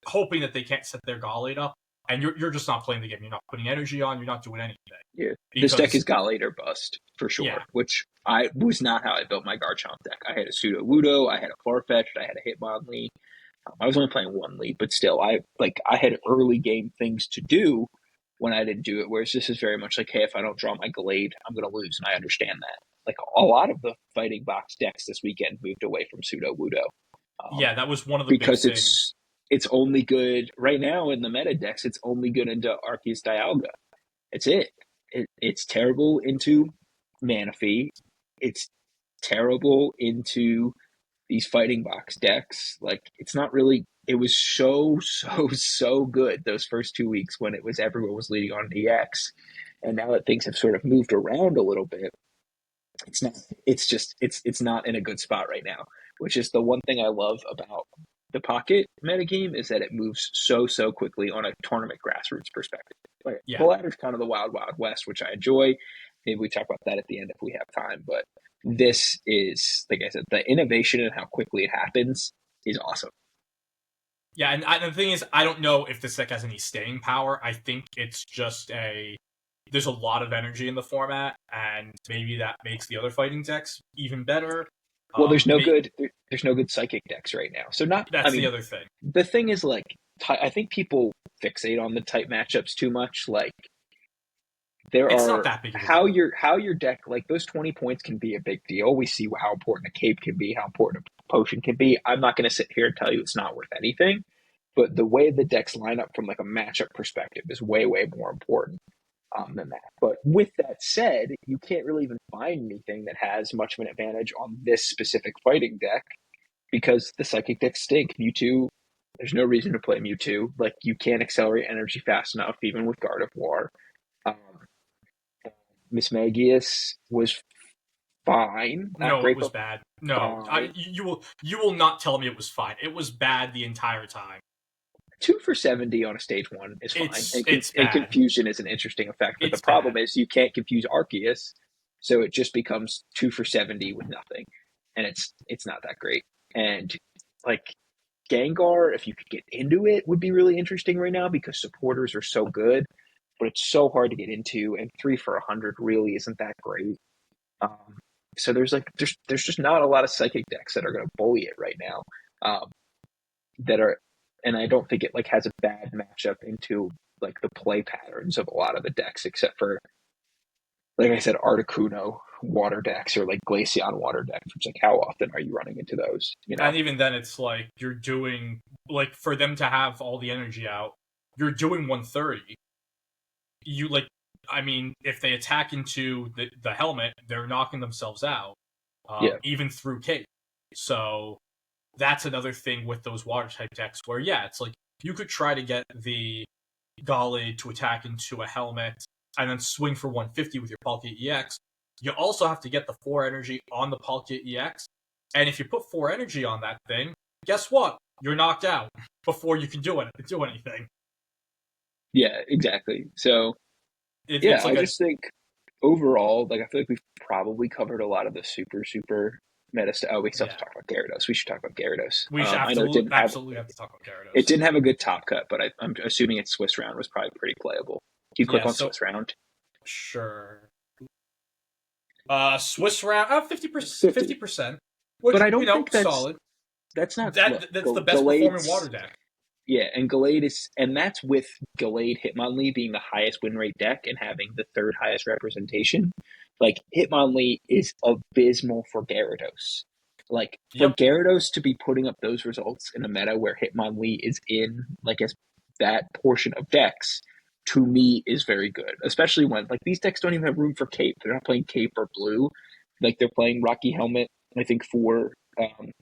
hoping that they can't set their Gallade up, and you're just not playing the game. You're not putting energy on. You're not doing anything Yeah. This deck because is Gallade or bust for yeah, sure, which I was not how I built my Garchomp deck. I had a Pseudo Wudo, I had a Farfetch'd, I had a Hitmonlee. I was only playing one lead, but still, I had early game things to do when I didn't do it. Whereas this is very much like, hey, if I don't draw my Gallade, I'm going to lose, and I understand that. Like a lot of the fighting box decks this weekend moved away from Pseudo Wudo yeah, that was one of the big because things. it's only good right now in the meta decks. It's only good into Arceus Dialga. It's it's terrible into Manaphy. It's terrible into these fighting box decks. Like it's not really. It was so good those first 2 weeks when it was everyone was leading on EX, and now that things have sort of moved around a little bit, it's not. It's just it's not in a good spot right now. Which is the one thing I love about the Pocket metagame is that it moves so quickly on a tournament grassroots perspective. Like the Yeah, ladder's kind of the wild west, which I enjoy. Maybe we talk about that at the end if we have time, but this is, like I said, the innovation and how quickly it happens is awesome. yeah, and the thing is, I don't know if this deck has any staying power. I think it's just a there's a lot of energy in the format, and maybe that makes the other fighting decks even better. Well, May, there's no good psychic decks right now. So not, I that's the mean, other thing. the thing is like, I think people fixate on the type matchups too much. Like there It's not are that big of a deal. how your deck like those 20 points can be a big deal. We see how important a cape can be, how important a potion can be. I'm not going to sit here and tell you it's not worth anything, but the way the decks line up from like a matchup perspective is way more important than that. But with that said, you can't really even find anything that has much of an advantage on this specific fighting deck because the psychic decks stink. Mewtwo, there's no reason to play Mewtwo. Like you can't accelerate energy fast enough, even with Guard of War. Um, Miss Magius was fine. Not No, it great, was but bad. No, fine. you will not tell me it was fine. It was bad the entire time. 2 for 70 on a stage 1 is fine. It's And bad. confusion is an interesting effect, but the It's bad. problem is you can't confuse Arceus, so it just becomes 2 for 70 with nothing, and it's not that great. And like Gengar, if you could get into it, would be really interesting right now because supporters are so good, but it's so hard to get into, and 3 for 100 really isn't that great. Um, so there's just not a lot of psychic decks that are going to bully it right now. That are, and I don't think it like has a bad matchup into like the play patterns of a lot of the decks, except for like I said, Articuno water decks or like Glaceon water decks. Which like how often are you running into those? You know? And even then, it's like you're doing like for them to have all the energy out, you're doing 130. You like, I mean, if they attack into the helmet, they're knocking themselves out, Yeah, even through Cape. So that's another thing with those water type decks where it's like you could try to get the Gallade to attack into a helmet and then swing for 150 with your Palkia EX. You also have to get the 4 energy on the Palkia EX. And if you put 4 energy on that thing, guess what? You're knocked out before you can do anything. yeah, exactly. So yeah, It's I like a just think overall, like I feel like we've probably covered a lot of the super meta stuff. Oh, we still have yeah. to talk about Gyarados. We should talk about Gyarados. We should I know absolutely have to talk about it Gyarados. didn't have a good top cut, but I'm assuming its Swiss round was probably pretty playable. Can you click Yeah, on so Swiss round? sure. Swiss round 50%, 50. 50%, But which I don't think solid. that's not look. That's the best performing water Galade's deck. yeah, and Gallade is, and that's with Gallade Hitmonlee being the highest win rate deck and having the third highest representation. Like Hitmonlee is abysmal for Gyarados. Like for Yep. Gyarados to be putting up those results in a meta where Hitmonlee is in like as that portion of decks, to me is very good. Especially when like these decks don't even have room for Cape. They're not playing Cape or Blue. Like they're playing Rocky Helmet. I think for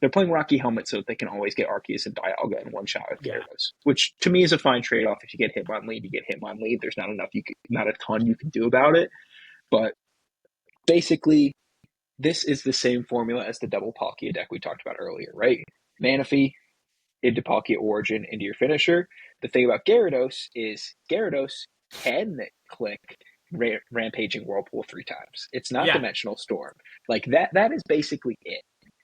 they're playing Rocky Helmet so that they can always get Arceus and Dialga in one shot with Yeah. Gyarados, which to me is a fine trade off. If you get Hitmonlee, you get Hitmonlee. There's not a ton you can do about it. But basically, this is the same formula as the double Palkia deck we talked about earlier, right? Manaphy into Palkia Origin into your finisher. The thing about Gyarados is Gyarados can click Rampaging Whirlpool 3 times. It's not Yeah. Dimensional Storm. Like that is basically it.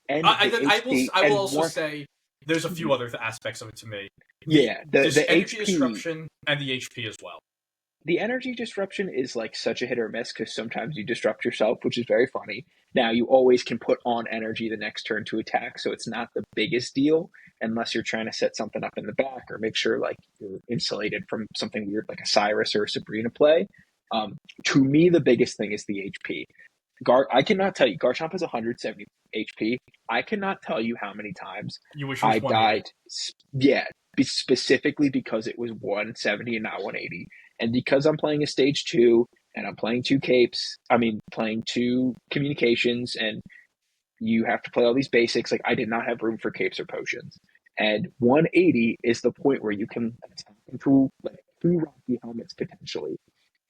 And the HP I will and also more say there's a few other aspects of it to me. yeah, This the energy HP disruption and the HP as well. the energy disruption is like such a hit or miss because sometimes you disrupt yourself, which is very funny. Now you always can put on energy the next turn to attack, so it's not the biggest deal unless you're trying to set something up in the back or make sure like you're insulated from something weird like a Cyrus or a Sabrina play. To me, the biggest thing is the HP. I cannot tell you. Garchomp has 170 HP. I cannot tell you how many times You wish it I was 180. died. Yeah, specifically because it was 170 and not 180. And because I'm playing a stage 2 and I'm playing 2 capes, I mean, playing 2 communications, and you have to play all these basics, like I did not have room for capes or potions. And 180 is the point where you can attack into like 2 Rocky helmets potentially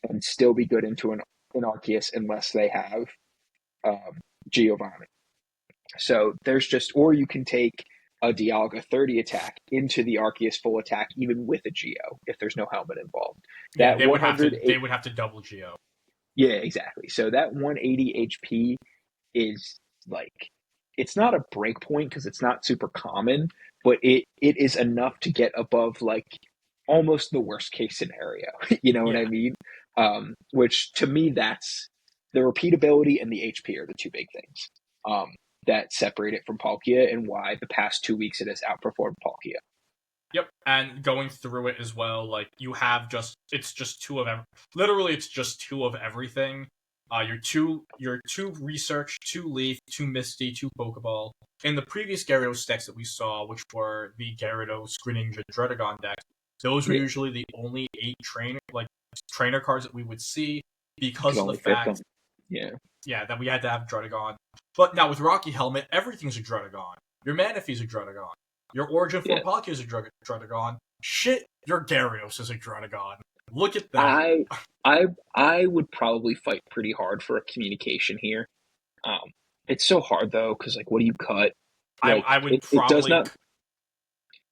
and still be good into an Arceus unless they have Giovanni. So there's just, or you can take a Dialga 30 attack into the Arceus full attack, even with a Geo, if there's no helmet involved. Yeah, That 100, they would have to double Geo. yeah, exactly. So that 180 HP is like, it's not a break point because it's not super common, but it is enough to get above like almost the worst case scenario. You know what I Yeah. mean? Which to me, that's the repeatability and the HP are the 2 big things that separate it from Palkia and why the past 2 weeks it has outperformed Palkia. Yep, and going through it as well, like you have it's just two of literally it's just 2 of everything. Your two research, 2 leaf, 2 misty, 2 Pokeball. In the previous Gyarados decks that we saw, which were the Gyarados, Greninja, Dredagon decks, those were Yeah, usually the only 8 trainer cards that we would see you can because of the only fit them. fact, Yeah, that we had to have Dredagon. But now with Rocky Helmet, everything's a Dredagon. Your Manaphy's a Dredagon. Your Origin yeah. form Palkia is a Dredagon. Shit, your Gyarados is a Dredagon. Look at that. I I would probably fight pretty hard for a communication here. It's so hard though, because like, what do you cut? Like, I would it does not.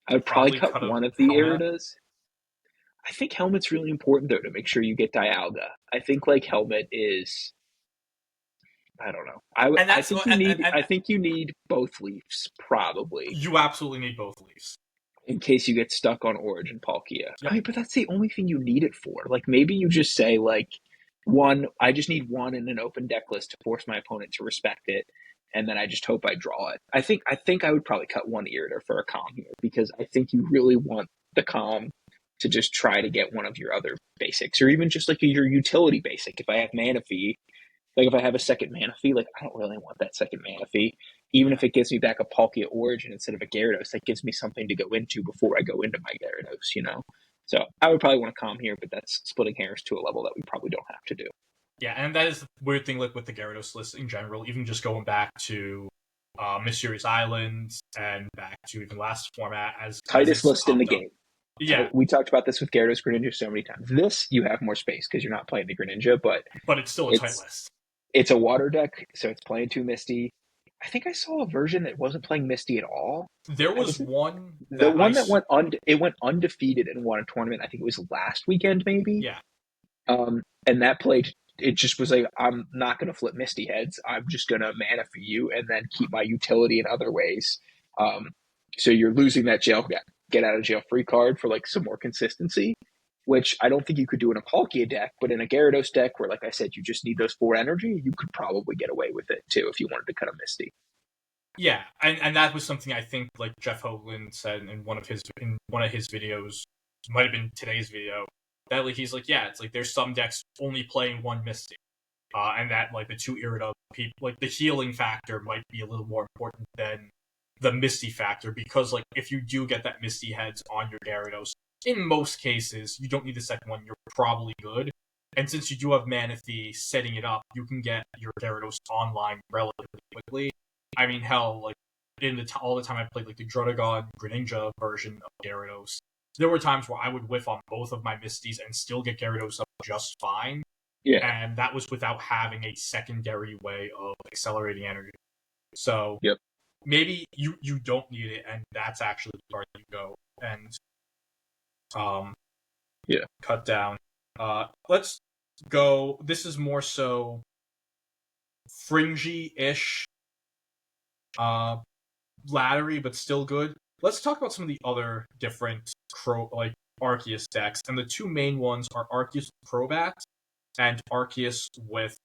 I would probably probably cut cut a one of the helmet. Iridas. I think helmet's really important though to make sure you get Dialga. I think like helmet is. I don't know. And I that's think you need. and I think you need both leaves probably you absolutely need both leaves. in case you get stuck on Origin Palkia. I Yep. mean, but that's the only thing you need it for. Like maybe you just say like one. I just need one in an open deck list to force my opponent to respect it, and then I just hope I draw it. I think I would probably cut one Irida for a calm here because I think you really want the calm to just try to get one of your other basics or even just like your utility basic. If I have Mana Fee, like if I have a second Mana Fee, like I don't really want that second Mana Fee. Even Yeah. if it gives me back a Palkia Origin instead of a Gyarados, that gives me something to go into before I go into my Gyarados, you know? So I would probably want to calm here, but that's splitting hairs to a level that we probably don't have to do. Yeah, and that is the weird thing, like with the Gyarados list in general. Even just going back to Mysterious Islands and back to even last format as Tightest it's list in the popped up. game. Yeah, We talked about this with Gyarados Greninja so many times. This, you have more space because you're not playing the Greninja, but but it's still a tight it's list. it's a water deck, so it's playing too Misty. I think I saw a version that wasn't playing Misty at all. There was Was it one the that one that went undefeated and won a tournament? I think it was last weekend, maybe. yeah, And that played. It just was like, I'm not going to flip Misty heads. I'm just going to mana for you and then keep my utility in other ways. Um, so you're losing that get out of jail free card for like some more consistency, which I don't think you could do in a Palkia deck, but in a Gyarados deck where, like I said, you just need those 4 energy, you could probably get away with it too if you wanted to cut a Misty. yeah, and that was something I think like Jeff Hoagland said in one of his videos, might have been today's video, that like he's like, yeah, it's like there's some decks only playing one Misty. And that like the two Irida people, like the healing factor might be a little more important than the Misty factor because like if you do get that Misty heads on your Gyarados, in most cases you don't need the second one. You're probably good, and since you do have Manatee setting it up, you can get your Gyarados online relatively quickly. I mean, hell, like all the time I played like the Druddigon Greninja version of Gyarados, there were times where I would whiff on both of my Misties and still get Gyarados up just fine, Yeah. and that was without having a secondary way of accelerating energy. So Yep. maybe you don't need it, and that's actually the part you go and Yeah. cut down. Let's go. This is more so fringy-ish, laddery, but still good. Let's talk about some of the other different Arceus decks, and the two main ones are Arceus with Crobat and Arceus with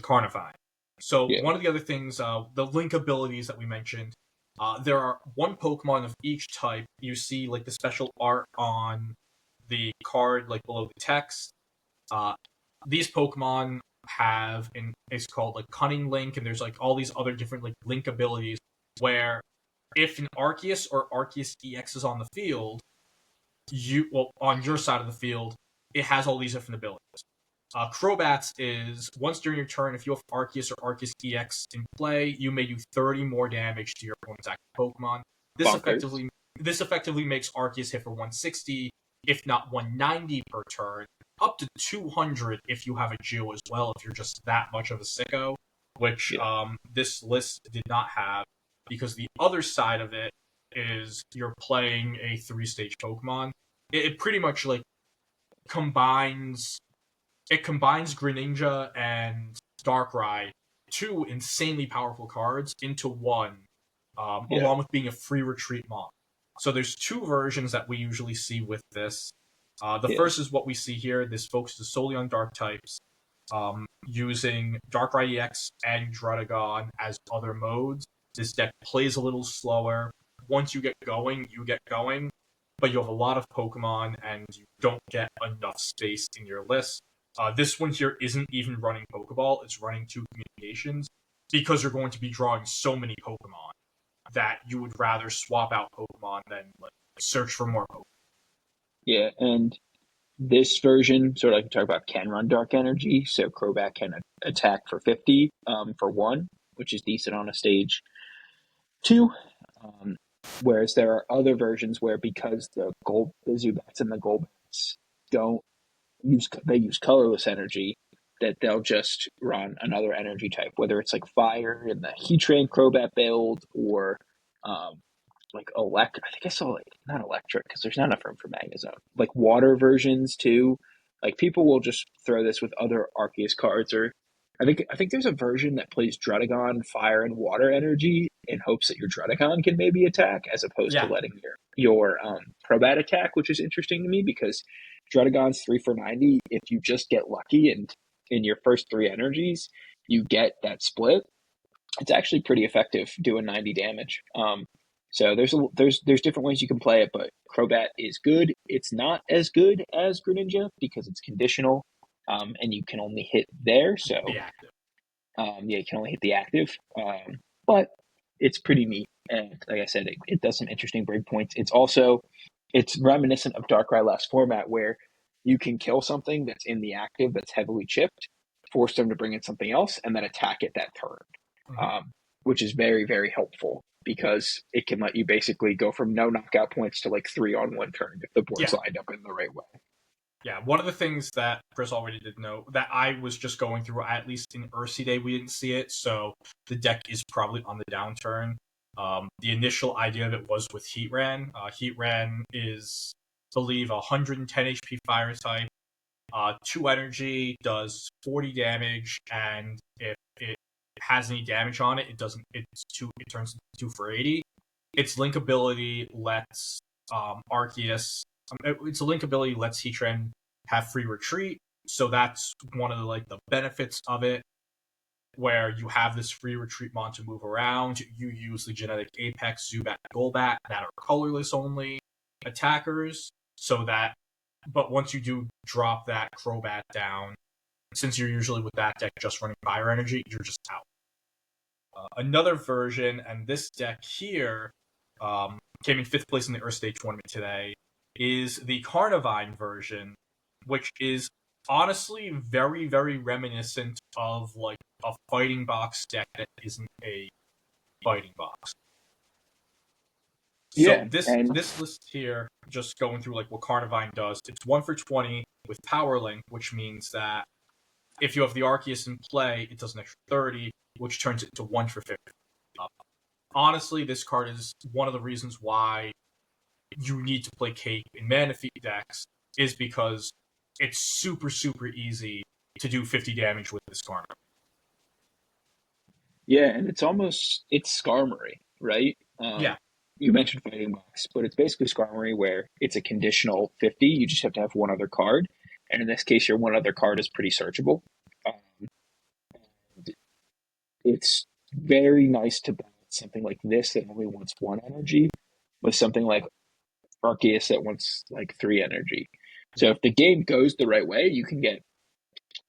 Carnivine. So Yeah. one of the other things, the link abilities that we mentioned, there are one Pokemon of each type. You see like the special art on the card, like below the text. These Pokemon have it's called like Cunning Link, and there's like all these other different like link abilities where if an Arceus or Arceus EX is on the field, on your side of the field, it has all these different abilities. Crobats is once during your turn, if you have Arceus or Arceus EX in play, you may do 30 more damage to your opponent's active Pokemon. This Bonkers. effectively makes Arceus hit for 160, if not 190 per turn, up to 200 if you have a Geo as well, if you're just that much of a sicko, which Yeah. this list did not have, because the other side of it is you're playing a 3-stage Pokemon. It pretty much like combines Greninja and Darkrai, two insanely powerful cards, into one, Yeah. along with being a free retreat mon. So there's two versions that we usually see with this. The Yeah. first is what we see here. This focuses solely on dark types, using Darkrai EX and Druddigon as other modes. This deck plays a little slower. Once you get going, but you have a lot of Pokemon and you don't get enough space in your list. This one here isn't even running Pokeball, it's running two communications because you're going to be drawing so many Pokemon that you would rather swap out Pokemon than like search for more Pokemon. Yeah. And this version, sort of like we talked about, can run Dark Energy. So Crobat can attack for 50 for 1, which is decent on a stage 2. Whereas there are other versions where because the Zubats and the Golbats don't use colorless energy, that they'll just run another energy type, whether it's like fire in the Heatran Crobat build or like I think I saw like not electric because there's not enough room for Magnezone. Like water versions too. Like people will just throw this with other Arceus cards, or I think there's a version that plays Druddigon fire and water energy in hopes that your Druddigon can maybe attack as opposed to Yeah, letting your Crobat attack, which is interesting to me because Druddigon's 3 for 90. If you just get lucky and in your first 3 energies you get that split, it's actually pretty effective doing 90 damage. So there's different ways you can play it, but Crobat is good. It's not as good as Greninja because it's conditional, and you can only hit there. So the active. yeah, you can only hit the active. But it's pretty neat, and like I said, it does some interesting breakpoints. It's reminiscent of Darkrai last format where you can kill something that's in the active that's heavily chipped, force them to bring in something else, and then attack it that turn, Mhm. which is very, very helpful because it can let you basically go from no knockout points to like 3 on 1 turn if the board's Yeah, lined up in the right way. yeah. One of the things that Chris already did know that I was just going through, at least in Ursi Day, we didn't see it, so the deck is probably on the downturn. The initial idea of it was with Heatran. Heatran is, I believe, 110 HP fire type, 2 energy, does 40 damage, and if it has any damage on it, it doesn't. It turns into 2 for 80. Its link ability lets Arceus. Its link ability lets Heatran have free retreat, so that's one of the benefits of it, where you have this free retreat mon to move around. You use the genetic Apex, Zubat, Golbat that are colorless only attackers, so that. But once you do drop that Crobat down, since you're usually with that deck just running fire energy, you're just out. Another version, and this deck here came in 5th place in the Earth State tournament today, is the Carnivine version, which is honestly very, very reminiscent of like a fighting box deck that isn't a fighting box. So Yeah, this and this list here, just going through like what Carnivine does, it's 1 for 20 with Power Link, which means that if you have the Arceus in play, it does an extra 30, which turns it to 1 for 50. Honestly, this card is one of the reasons why you need to play Cape in Manaphy decks, is because it's super, super easy to do 50 damage with this card. yeah, and it's Skarmory, right? Yeah, You mentioned fighting box, but it's basically Skarmory where it's a conditional 50. You just have to have one other card, and in this case, your one other card is pretty searchable. Um, it's very nice to balance something like this that only wants 1 energy with something like Arceus that wants like 3 energy. So if the game goes the right way, you can get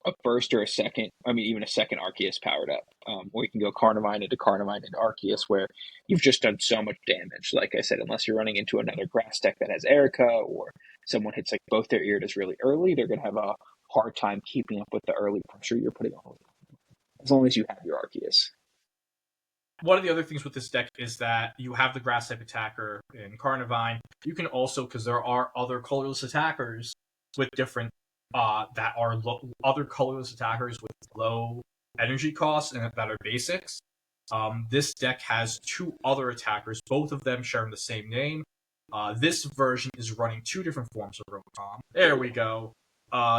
a first or a second, I mean, even a second Arceus powered up. Or you can go Carnivine into Arceus, where you've just done so much damage. Like I said, unless you're running into another grass deck that has Erica, or someone hits like both their Iridas really early, they're going to have a hard time keeping up with the early pressure you're putting on them, as long as you have your Arceus. one of the other things with this deck is that you have the grass type attacker in Carnivine. You can also, because there are other colorless attackers with different that are other colorless attackers with low energy costs and that are basics. This deck has 2 other attackers, both of them sharing the same name. This version is running 2 different forms of Rotom. There we go.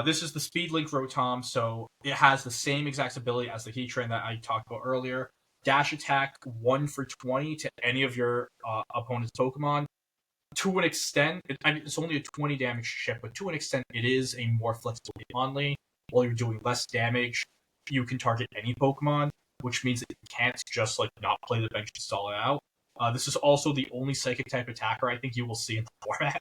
This is the Speed Link Rotom, so it has the same exact ability as the Heatran that I talked about earlier. Dash attack 1 for 20 to any of your opponent's Pokemon. To an extent, it's only a 20 damage chip, but to an extent, it is a more flexible Hitmon lane. While you're doing less damage, you can target any Pokemon, which means that you can't just like not play the bench and stall it out. This is also the only Psychic type attacker I think you will see in the format.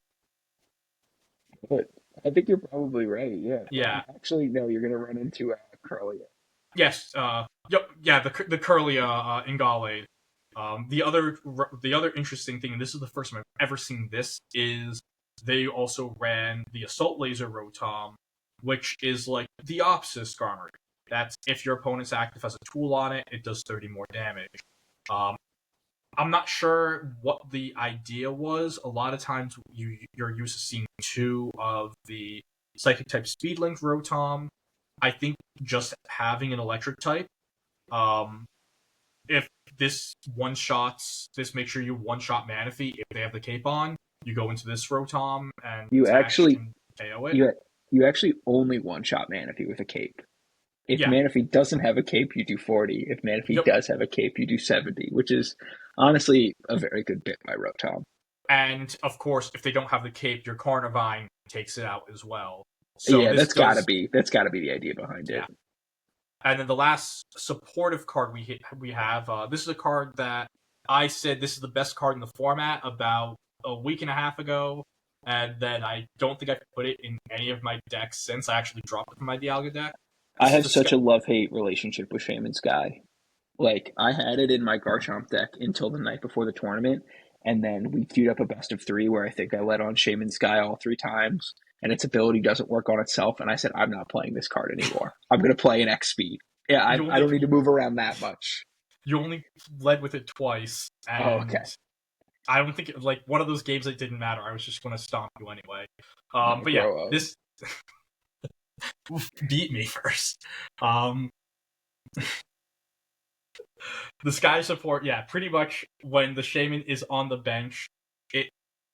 But I think you're probably right. Yeah. Yeah. Actually, no, you're going to run into Curlia. Yes. Yep. Yeah. The Curly Ingale. The other interesting thing, and this is the first time I've ever seen this, is they also ran the Assault Laser Rotom, which is like the opposite of Skarmory. That's if your opponent's active has a tool on it, it does 30 more damage. Um, I'm not sure what the idea was. A lot of times you're used to seeing 2 of the Psychic type Speed Link Rotom I think just having an electric type, um, if this make sure you one-shot Manaphy if they have the cape on. You go into this Rotom and You attach actually and KO it. you actually only one shot Manaphy with a cape. If Yeah. Manaphy doesn't have a cape, you do 40. If Manaphy Yep. does have a cape, you do 70, which is honestly a very good bit by Rotom. And of course, if they don't have the cape, your Carnivine takes it out as well. So Yeah, this that's gotta be the idea behind it. yeah. And then the last supportive card we have, this is a card that I said this is the best card in the format about a week and a half ago, and then I don't think I've put it in any of my decks since. I actually dropped it from my Dialga deck. I This is have the such a love-hate relationship with Shaman Sky. Like, I had it in my Garchomp deck until the night before the tournament, and then we queued up a best of three where I think I let on Shaman Sky all three times, and its ability doesn't work on itself, and I said, I'm not playing this card anymore. I'm going to play an X speed. Yeah, I don't need to move around that much. You only led with it twice, and okay. I don't think like one of those games that didn't matter. I was just going to stomp you anyway. But yeah, this beat me first. The Sky support, yeah, pretty much when the Shaman is on the bench,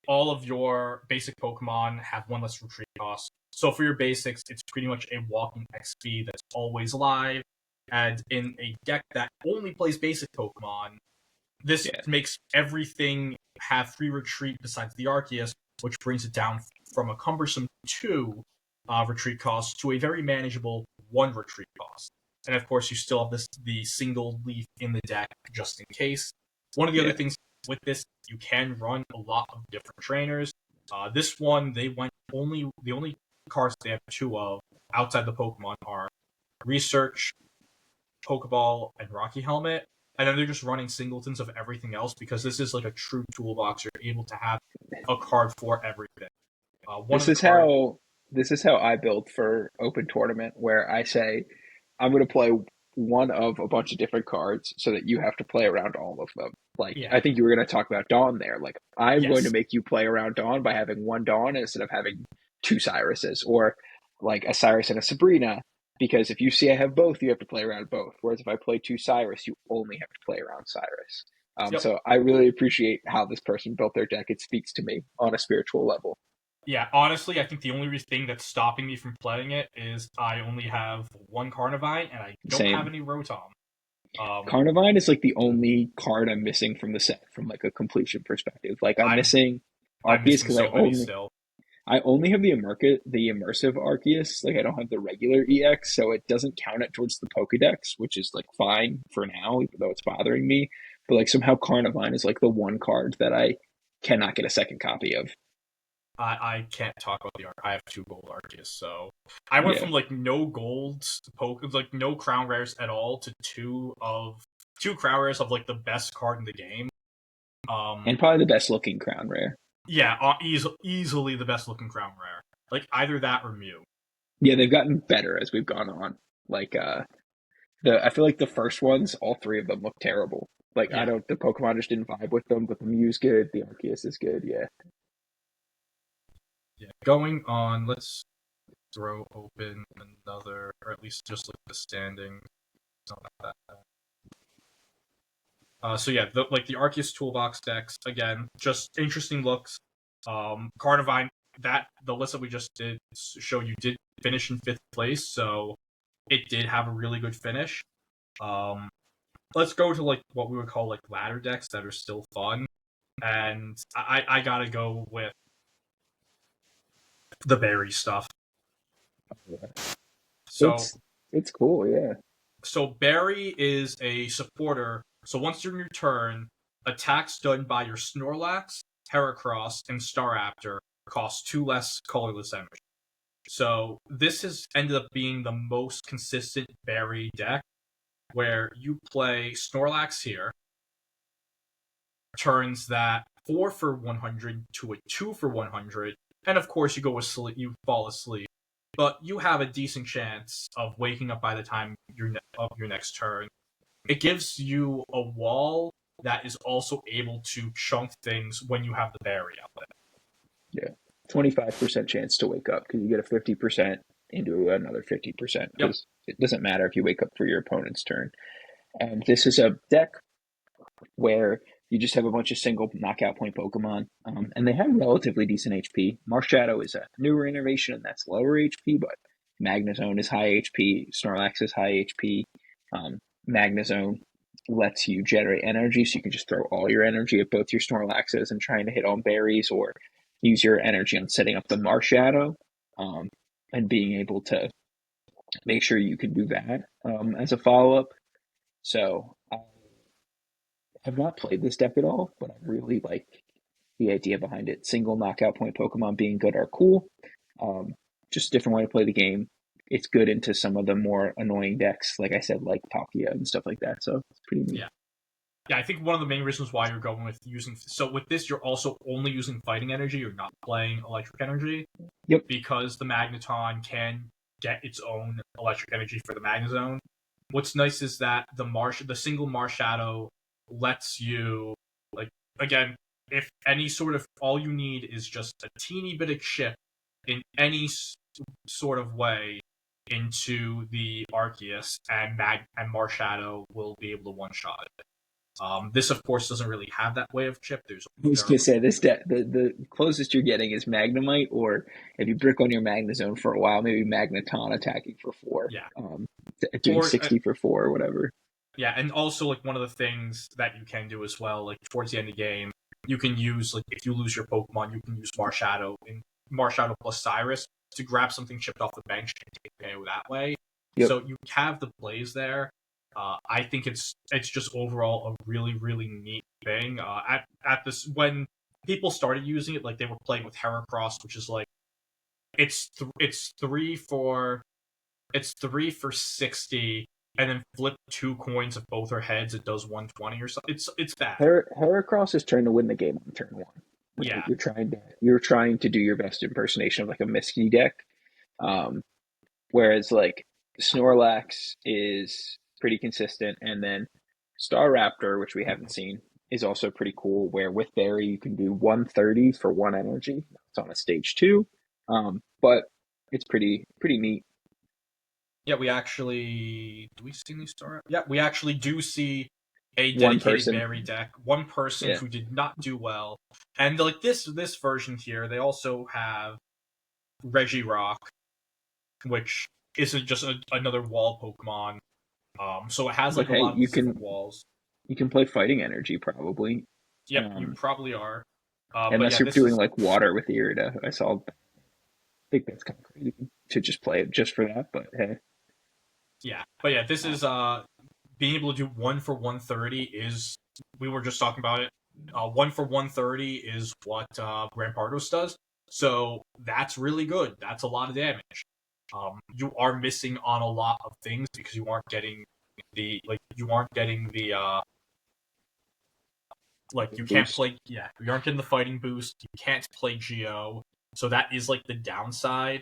all of your basic Pokemon have one less retreat cost. So for your basics, it's pretty much a walking XP that's always live. And in a deck that only plays basic Pokemon, this makes everything have 3 retreat besides the Arceus, which brings it down from a cumbersome 2 retreat cost to a very manageable 1 retreat cost. And of course, you still have the single leaf in the deck just in case. One of the other things with this, you can run a lot of different trainers. This one, the only cards they have 2 of outside the Pokemon are Research, Pokeball, and Rocky Helmet. And then they're just running singletons of everything else because this is like a true toolbox. You're able to have a card for everything. This is how I build for open tournament, where I say I'm going to play one of a bunch of different cards so that you have to play around all of them. Like, I think you were going to talk about Dawn there. Like, I'm going to make you play around Dawn by having one Dawn instead of having 2 Cyruses, or like a Cyrus and a Sabrina, because if you see I have both, you have to play around both. Whereas if I play 2 Cyrus, you only have to play around Cyrus. So I really appreciate how this person built their deck. It speaks to me on a spiritual level. Yeah, honestly, I think the only thing that's stopping me from playing it is I only have 1 Carnivine and I don't have any Rotom. Carnivine is like the only card I'm missing from the set from like a completion perspective. Like I'm missing Arceus because I only have the immersive Arceus. Like I don't have the regular EX, so it doesn't count it towards the Pokédex, which is like fine for now, even though it's bothering me. But like somehow Carnivine is like the one card that I cannot get a second copy of. I can't talk about the art. I have 2 gold Arceus, so I went from like no gold like no crown rares at all to 2 crown rares of like the best card in the game. And probably the best looking crown rare. Yeah, easily the best looking crown rare. Like either that or Mew. Yeah, they've gotten better as we've gone on. Like I feel like the first ones, all 3 of them look terrible. Like the Pokemon just didn't vibe with them, but the Mew's good, the Arceus is good, yeah. Yeah, going on, let's throw open another, or at least just look at the standings. Something like that. So yeah, the Arceus Toolbox decks, again, just interesting looks. Carnivine, the list that we just did show you did finish in 5th place, so it did have a really good finish. Let's go to like what we would call like ladder decks that are still fun, and I gotta go with the berry stuff. So it's cool, yeah. So Berry is a supporter. So once during your turn, attacks done by your Snorlax, Heracross, and Staraptor cost 2 less colorless energy. So this has ended up being the most consistent Berry deck, where you play Snorlax here, turns that 4 for 100 to a 2 for 100, and of course you fall asleep. But you have a decent chance of waking up by the time of your next turn. It gives you a wall that is also able to chunk things when you have the berry out there. Yeah, 25% chance to wake up because you get a 50% into another 50% Yep. because it doesn't matter if you wake up for your opponent's turn. And this is a deck where you just have a bunch of single knockout point Pokemon, and they have relatively decent HP. Marshadow is a newer innovation, and that's lower HP, but Magnezone is high HP, Snorlax is high HP. Magnezone lets you generate energy, so you can just throw all your energy at both your Snorlaxes and trying to hit on berries, or use your energy on setting up the Marshadow, and being able to make sure you can do that as a follow-up. So I have not played this deck at all, but I really like the idea behind it. Single knockout point Pokemon being good are cool. Just a different way to play the game. It's good into some of the more annoying decks, like I said, like Palkia and stuff like that. So it's pretty neat. Yeah. Yeah, I think one of the main reasons why you're going with using... So with this, you're also only using fighting energy. You're not playing electric energy. Yep. Because the Magneton can get its own electric energy for the Magnezone. What's nice is that the single Marshadow lets you, like, again, if any sort of... All you need is just a teeny bit of chip in any sort of way into the Arceus, and Marshadow will be able to one-shot it. This, of course, doesn't really have that way of chip. I was going to say, this deck, the closest you're getting is Magnemite, or if you brick on your Magnezone for a while, maybe Magneton attacking for 4. Yeah. Doing 60 for 4 or whatever. Yeah, and also, like, one of the things that you can do as well, like, towards the end of the game, you can use, like, if you lose your Pokemon, you can use Marshadow plus Cyrus to grab something chipped off the bench and take KO that way. Yep. So you have the plays there. I think it's just overall a really, really neat thing. At this, when people started using it, like, they were playing with Heracross, which is like it's 3 for 60, and then flip 2 coins of both her heads, it does 120 or something. It's bad. Heracross is trying to win the game on turn 1. Right? Yeah, you're trying to do your best impersonation of like a Misty deck, whereas like Snorlax is pretty consistent, and then Staraptor, which we haven't seen, is also pretty cool, where with Berry you can do 130 for 1 energy. It's on a stage 2, but it's pretty neat. Yeah, we actually... Do we see these Staraptor? Yeah, we actually do see a dedicated Berry deck. One person who did not do well. And like this version here, they also have Regirock, which isn't just another wall Pokemon. So it has like a lot of different walls. You can play Fighting Energy probably. Yep, you probably are. Unless you're doing like water with Irida. I think that's kind of crazy to just play it just for that, but hey. Yeah, but yeah, this is being able to do 1 for 130 is... We were just talking about it. 1 for 130 is what Rampardos does. So that's really good. That's a lot of damage. You are missing on a lot of things because you aren't getting the you aren't getting the you can't play you aren't getting the fighting boost. You can't play Geo. So that is like the downside.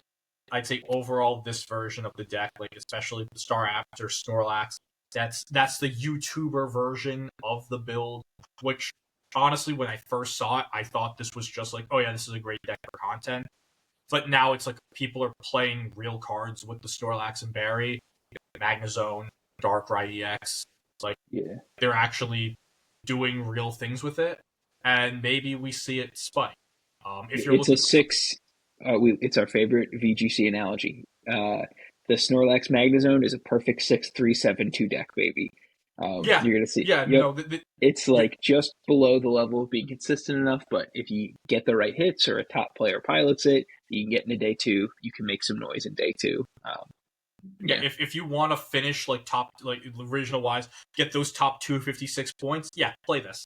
I'd say overall this version of the deck, like especially the Staraptor, Snorlax, that's the YouTuber version of the build, which honestly when I first saw it, I thought this was just like, oh yeah, this is a great deck for content. But now it's like people are playing real cards with the Snorlax and Berry, Magnezone, Darkrai EX. Like, they're actually doing real things with it, and maybe we see it spike. If you're a 6. It's our favorite VGC analogy. The Snorlax Magnezone is a perfect 6-3-7-2 deck, baby. You're gonna see. Yeah, it's like just below the level of being consistent enough, but if you get the right hits or a top player pilots it, you can get into day 2. You can make some noise in day 2. If you want to finish like top, like original wise, get those top 256 points, play this.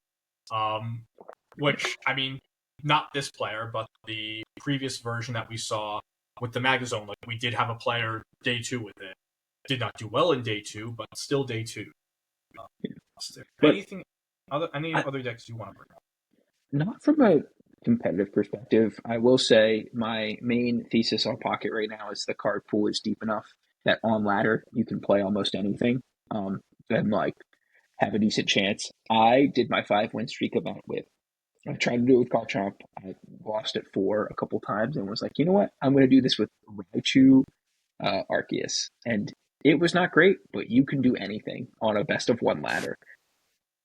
Which, I mean, not this player, but the previous version that we saw with the Magnezone. Like, we did have a player day 2 with it. Did not do well in day 2, but still day 2. Any other decks you want to bring up? Not from a competitive perspective. I will say my main thesis on Pocket right now is the card pool is deep enough that on ladder you can play almost anything, and like have a decent chance. I did my 5-win streak event with... I tried to do it with Garchomp. I lost at 4 a couple times and was like, you know what? I'm going to do this with Raichu, Arceus, and it was not great, but you can do anything on a best of one ladder.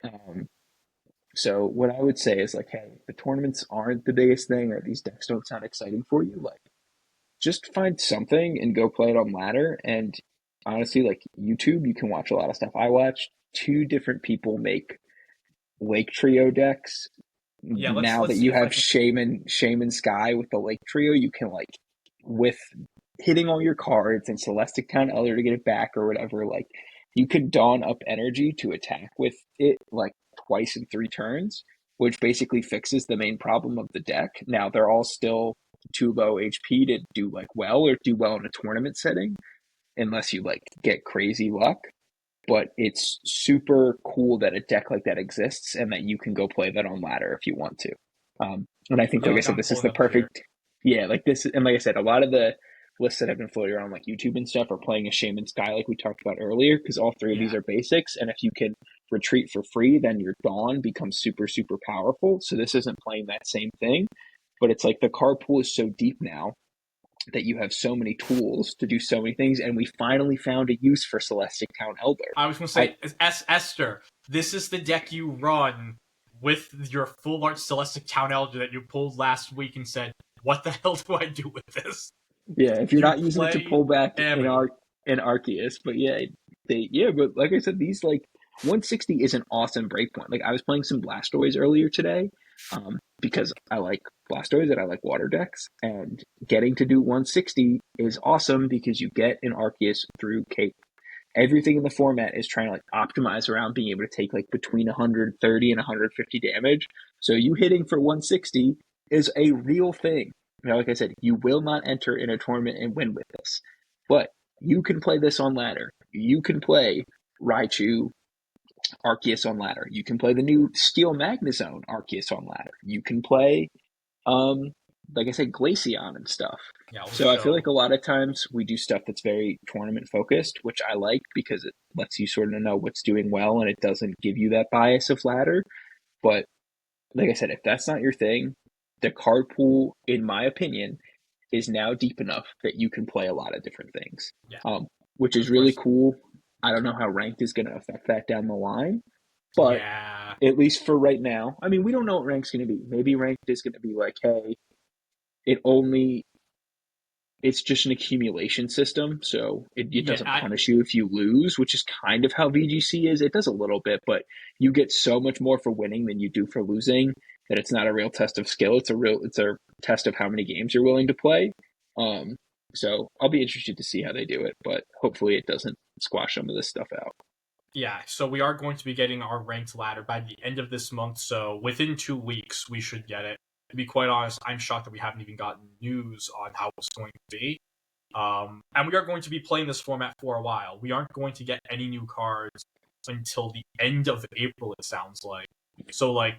Um, so what I would say is like, hey, the tournaments aren't the biggest thing, or these decks don't sound exciting for you. Like, just find something and go play it on ladder. And honestly, like YouTube, you can watch a lot of stuff. I watched two different people make Lake Trio decks. Yeah, Now let's that see you if I have can. Shaman Sky with the Lake Trio, you can like with hitting all your cards and Celestic Town Elder to get it back or whatever, like you could Dawn up energy to attack with it like twice in 3 turns, which basically fixes the main problem of the deck. Now they're all still too low HP to do like well or do well in a tournament setting unless you like get crazy luck. But it's super cool that a deck like that exists and that you can go play that on ladder if you want to. And I think, Yeah, like I like said, I'm this is pulling the up here. perfect, yeah, like this. And like I said, a lot of the lists that have been floating around like YouTube and stuff are playing a Shaman Sky, like we talked about earlier, because all three of these Yeah, are basics. And if you can retreat for free, then your Dawn becomes super, super powerful. So this isn't playing that same thing, but it's like the card pool is so deep now that you have so many tools to do so many things, and we finally found a use for Celestic Town Elder. I was gonna I say, Esther, this is the deck you run with your full art Celestic Town Elder that you pulled last week and said, "What the hell do I do with this?" Yeah, if you're You not using it to play pull back Amu. in Arceus, but but like I said, these like 160 is an awesome breakpoint. Like I was playing some Blastoise earlier today, because I like Blastoise and I like water decks, and getting to do 160 is awesome because you get an Arceus through Cape. Everything in the format is trying to like optimize around being able to take like between 130 and 150 damage. So you hitting for 160 is a real thing. Now, like I said, you will not enter in a tournament and win with this, but you can play this on ladder. You can play Raichu Arceus on ladder. You can play the new Steel Magnezone Arceus on ladder. You can play um, like I said, Glaceon and stuff. Yeah, I'll So I feel show. like a lot of times we do stuff that's very tournament focused, which I like because it lets you sort of know what's doing well and it doesn't give you that bias of ladder. But like I said, if that's not your thing, the card pool, in my opinion, is now deep enough that you can play a lot of different things, Yeah, which and is of really course, cool. I don't know how ranked is going to affect that down the line, but yeah, at least for right now, I mean, we don't know what rank's going to be. Maybe ranked is going to be like, hey, it only it's just an accumulation system, so it yeah. doesn't punish you if you lose, which is kind of how VGC is. It does a little bit, but you get so much more for winning than you do for losing that it's not a real test of skill. It's a test of how many games you're willing to play. Um, so I'll be interested to see how they do it, but hopefully it doesn't squash some of this stuff out. Yeah, so we are going to be getting our ranked ladder by the end of this month, so within 2 weeks we should get it. To be quite honest, I'm shocked that we haven't even gotten news on how it's going to be. And we are going to be playing this format for a while. We aren't going to get any new cards until the end of April, it sounds like. So, like,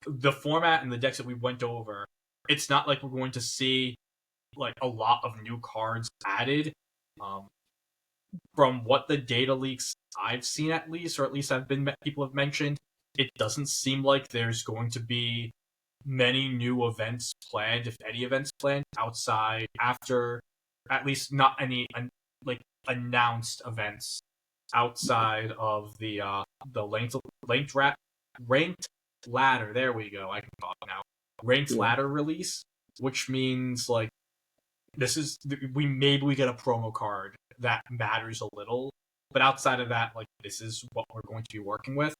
the format and the decks that we went over, it's not like we're going to see, like, a lot of new cards added. Um, from what the data leaks I've seen, at least, or at least people have mentioned, it doesn't seem like there's going to be many new events planned, if any events planned, outside after at least not any like announced events outside of the ranked ladder. There we go. I can talk now. Ranked Yeah. ladder release, which means like this is we get a promo card that matters a little, but outside of that, like this is what we're going to be working with,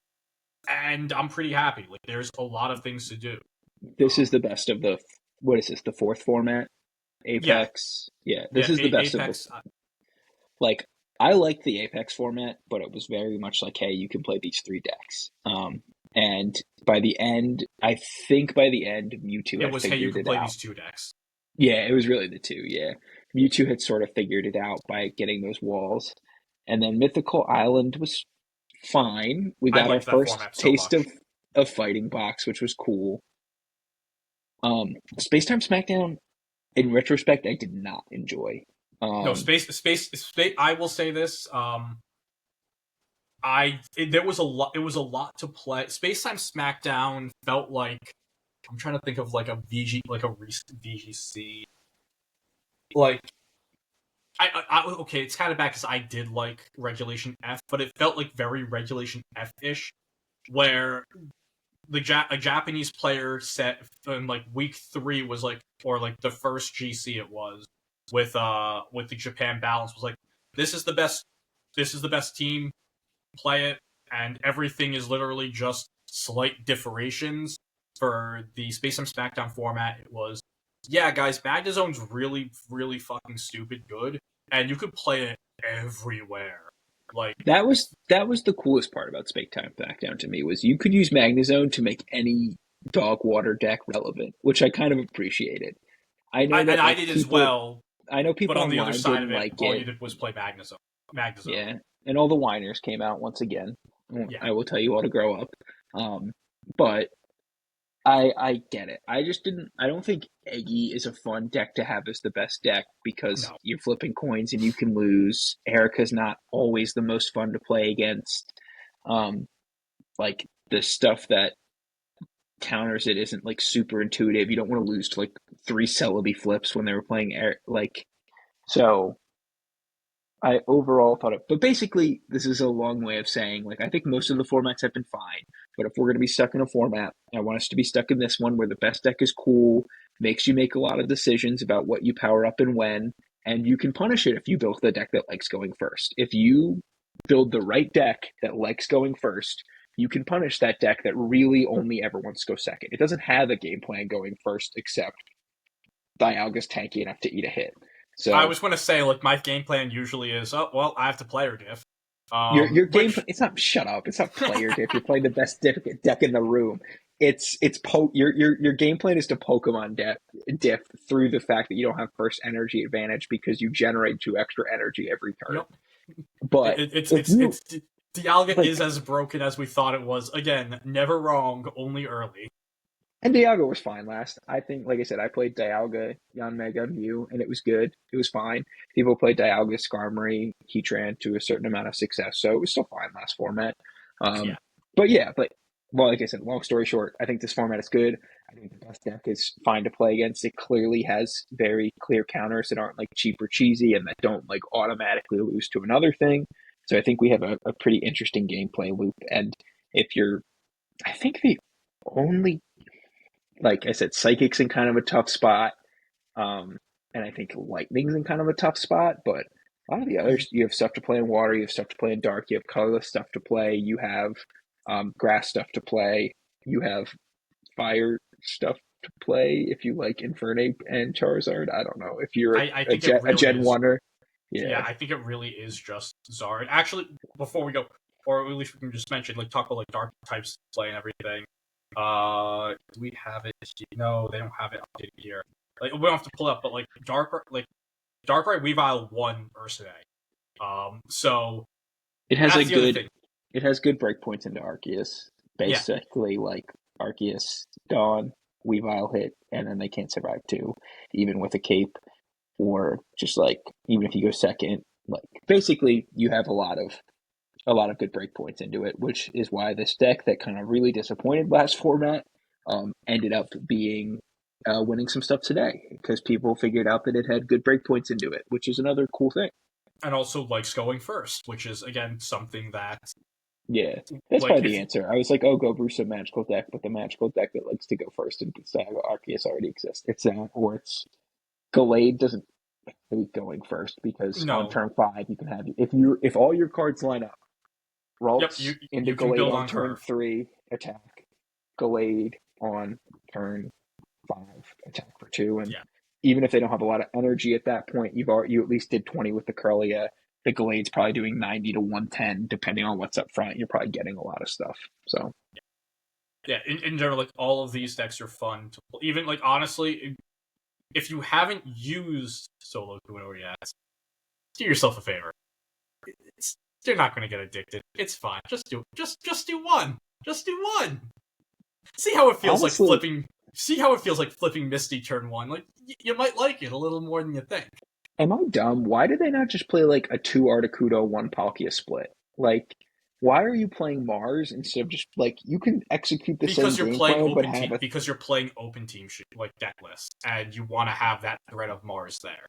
and I'm pretty happy. Like there's a lot of things to do. This is Um, the best of the what is this, the fourth format? yeah, Apex. Yeah, this yeah, is the best of the Apex. like I like the Apex format, but it was very much like, hey, you can play these 3 decks. And by the end, I think by the end, Mewtwo It had was hey, you figured can it play out. these 2 decks. Yeah, it was really the two. Yeah, Mewtwo had sort of figured it out by getting those walls, and then Mythical Island was fine. We I got our liked that first format so taste much. of Fighting Box, which was cool. Space Time Smackdown, in retrospect, I did not enjoy. No, Um, space. I will say this. There was a lot. It was a lot to play. Space Time Smackdown felt like I'm trying to think of like a VG, like a recent VGC. Like Okay, it's kind of bad because I did like Regulation F, but it felt like very Regulation F-ish, where a Japanese player said in like week 3 was like, or like the first GC it was with the Japan balance was like, this is the best team, play it, and everything is literally just slight differentiations. For the Space Jam SmackDown format, it was, yeah, guys, Magnazone's really, really fucking stupid good, and you could play it everywhere. Like, That was the coolest part about Spake Time Backdown to me, was you could use Magnezone to make any dog water deck relevant, which I kind of appreciated. I know that I like did as people well, I know but people on the other online side of didn't it, like all it. you did was play Magnezone. Yeah, and all the whiners came out once again. Yeah. I will tell you all to grow up. But I get it. I just didn't. I don't think Eggy is a fun deck to have as the best deck because No. you're flipping coins and you can lose. Erica's not always the most fun to play against. Like the stuff that counters it isn't like super intuitive. You don't want to lose to like 3 Celebi flips when they were playing like. So I overall thought it, but basically, this is a long way of saying, like, I think most of the formats have been fine. But if we're going to be stuck in a format, I want us to be stuck in this one where the best deck is cool, makes you make a lot of decisions about what you power up and when, and you can punish it if you build the deck that likes going first. If you build the right deck that likes going first, you can punish that deck that really only ever wants to go second. It doesn't have a game plan going first, except Dialga's tanky enough to eat a hit. So I was going to say, like, my game plan usually is, oh, well, I have to player diff. your game, Which... it's not, shut up. It's not player diff. You're playing the best deck in the room. Your game plan is to Pokemon diff through the fact that you don't have first energy advantage because you generate 2 extra energy every turn. Yep. But It's if you Dialga like, is as broken as we thought it was. Again, never wrong, only early. and Dialga was fine last. I think, like I said, I played Dialga, Yanmega, Mew, and it was good. It was fine. People played Dialga, Skarmory, Heatran to a certain amount of success, so it was still fine last format. Yeah. But yeah, well, like I said, long story short, I think this format is good. I think the best deck is fine to play against. It clearly has very clear counters that aren't like cheap or cheesy and that don't like automatically lose to another thing. So I think we have a pretty interesting gameplay loop. And if you're, I think the only, like I said, Psychic's in kind of a tough spot. And I think Lightning's in kind of a tough spot, but a lot of the others, you have stuff to play in water, you have stuff to play in dark, you have colorless stuff to play, you have grass stuff to play, you have fire stuff to play if you like Infernape and Charizard. I don't know. If you're I think it a really Gen is. 1er, Yeah, I think it really is just Zard. Actually, before we go, or at least we can just mention, like, talk about, like, dark types play and everything. Do we have it? No, they don't have it updated here. Like, we don't have to pull it up, but, like, Darkrai Weavile won Ursaday. So it has that's a the other good thing. it has good breakpoints into Arceus. Basically, like Arceus, Dawn, Weavile hit, and then they can't survive 2, even with a cape, or just like even if you go second. Like basically, you have a lot of good breakpoints into it, which is why this deck that kind of really disappointed last format ended up being winning some stuff today because people figured out that it had good breakpoints into it, which is another cool thing. And also likes going first, which is, again, something that... Yeah, that's like, probably the answer. I was like, oh, go Bruce a magical deck, but the magical deck that likes to go first in Saga Arceus already exists. It's that, or it's Gallade doesn't hate going first because on No. turn 5 you can have if all your cards line up, Yep, Ralts into you can Gallade build on on turn curve. 3, attack. Gallade on turn 5, attack for 2, and Yeah. even if they don't have a lot of energy at that point, you at least did 20 with the Curlia. The Gallade's probably doing 90 to 110, depending on what's up front. You're probably getting a lot of stuff. So Yeah, in general, like, all of these decks are fun to play. Even, like, honestly, if you haven't used Solo Kuno yet, do yourself a favor. You're not going to get addicted. It's fine. Just do one. Just do one. See how it feels honestly, like flipping. See how it feels like flipping Misty turn 1. Like, you might like it a little more than you think. am I dumb? Why did they not just play like a 2 Articuno, 1 Palkia split? Like, why are you playing Mars instead of just like you can execute the Because same you're game playing plan but open have team. a Because you're playing open team like deck list, and you want to have that threat of Mars there.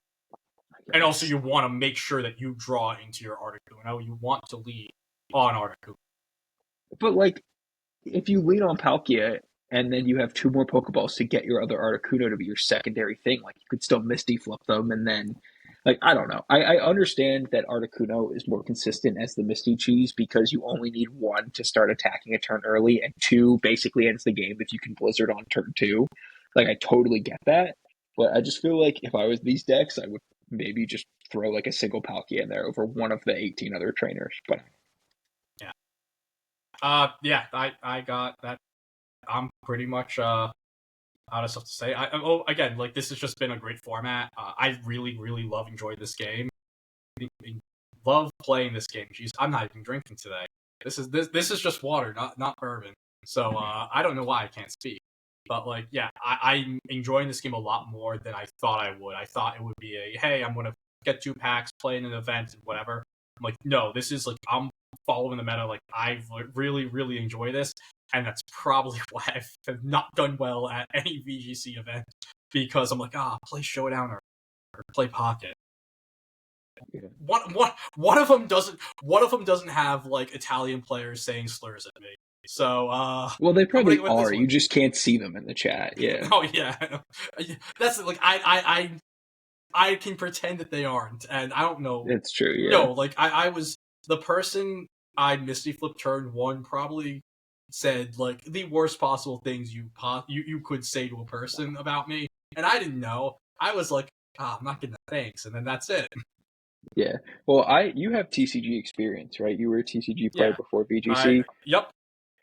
And also, you want to make sure that you draw into your Articuno. You want to lead on Articuno. But like, if you lead on Palkia and then you have two more Pokeballs to get your other Articuno to be your secondary thing, like you could still Misty flip them and then, like, I don't know. I understand that Articuno is more consistent as the Misty cheese because you only need one to start attacking a turn early, and two basically ends the game if you can Blizzard on turn two. Like, I totally get that, but I just feel like if I was these decks, I would maybe just throw like a single Palkia in there over one of the 18 other trainers. But yeah, I got that. I'm pretty much out of stuff to say. Again, like this has just been a great format. I really, really enjoyed this game. I love playing this game. Jeez, I'm not even drinking today. This is just water, not bourbon. So I don't know why I can't speak. But like, yeah, I'm enjoying this game a lot more than I thought I would. I thought it would be hey, I'm gonna get 2 packs, play in an event, and whatever. I'm like, no, this is like I'm following the meta. Like I really enjoy this, and that's probably why I've not done well at any VGC event because I'm like, play Showdown or play Pocket. yeah. One of them doesn't have like Italian players saying slurs at me. So Well, they probably are. You You just can't see them in the chat. Yeah. Oh yeah, that's like I can pretend that they aren't, and I don't know. It's true, yeah. No, like I was the person I Misty Flip turn 1 probably said like the worst possible things you could say to a person about me, and I didn't know. I was like, I'm not getting that thanks, and then that's it. Yeah. Well, you have TCG experience, right? You were a TCG player before VGC. Yep.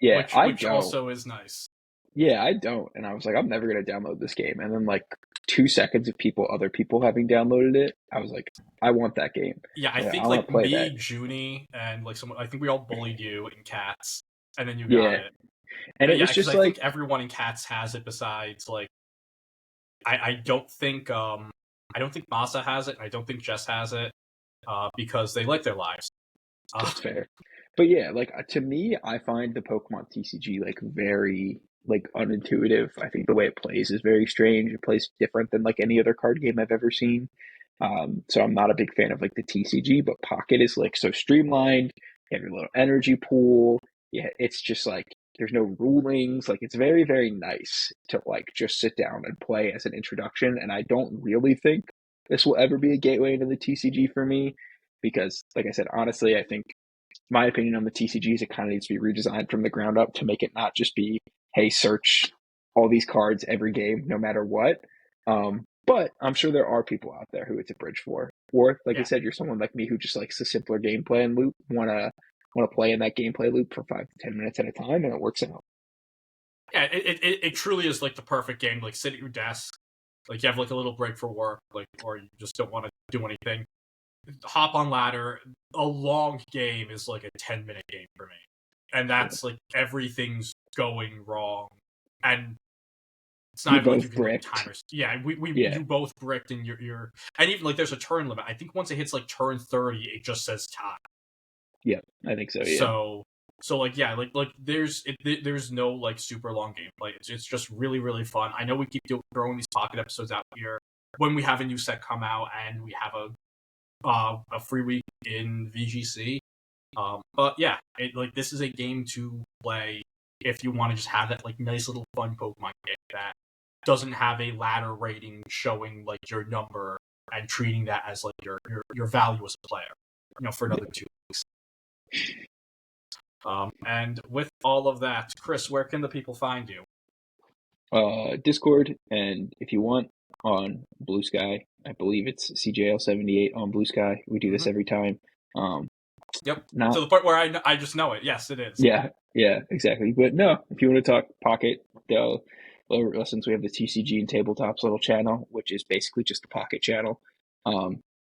Yeah, Which don't. Also is nice. Yeah, I don't. And I was like, I'm never gonna download this game. And then like 2 seconds of other people having downloaded it, I was like, I want that game. Yeah, I think like me, Junie, and like someone, I think we all bullied you in Cats, and then you got it. And it was just like, I think everyone in Cats has it besides like, I don't think Masa has it, and I don't think Jess has it, because they like their lives. That's fair. But yeah, like to me, I find the Pokemon TCG like very like unintuitive. I think the way it plays is very strange. It plays different than like any other card game I've ever seen. So I'm not a big fan of like the TCG, but Pocket is like so streamlined. You have your little energy pool. Yeah, it's just like there's no rulings. Like it's very, very nice to like just sit down and play as an introduction. And I don't really think this will ever be a gateway into the TCG for me because, like I said, honestly, I think my opinion on the TCG is it kind of needs to be redesigned from the ground up to make it not just be, hey, search all these cards every game, no matter what. But I'm sure there are people out there who it's a bridge for. Or, like I said, you're someone like me who just likes the simpler gameplay and loop, want to play in that gameplay loop for 5 to 10 minutes at a time, and it works out. Yeah, it truly is like the perfect game. Like sit at your desk, like you have like a little break for work, like or you just don't want to do anything. Hop on ladder. A long game is like a 10-minute game for me, and that's like everything's going wrong, and it's not even like you can like timers. Yeah, you both bricked, and you're and even like there's a turn limit. I think once it hits like turn 30, it just says tie. Yeah, I think so. Yeah. So like yeah, like there's no like super long game. Like it's just really fun. I know we keep throwing these pocket episodes out here when we have a new set come out and we have a free week in VGC. But yeah, this is a game to play if you want to just have that like nice little fun Pokemon game that doesn't have a ladder rating showing like your number and treating that as like your value as a player. For another 2 weeks. And with all of that, Chris, where can the people find you? Discord, and if you want, on Blue Sky. I believe it's CJL78 on Blue Sky. We do this every time. Yep. To the point where I just know it. Yes, it is. Yeah, exactly. But no, if you want to talk Pocket, since we have the TCG and Tabletops little channel, which is basically just the Pocket channel,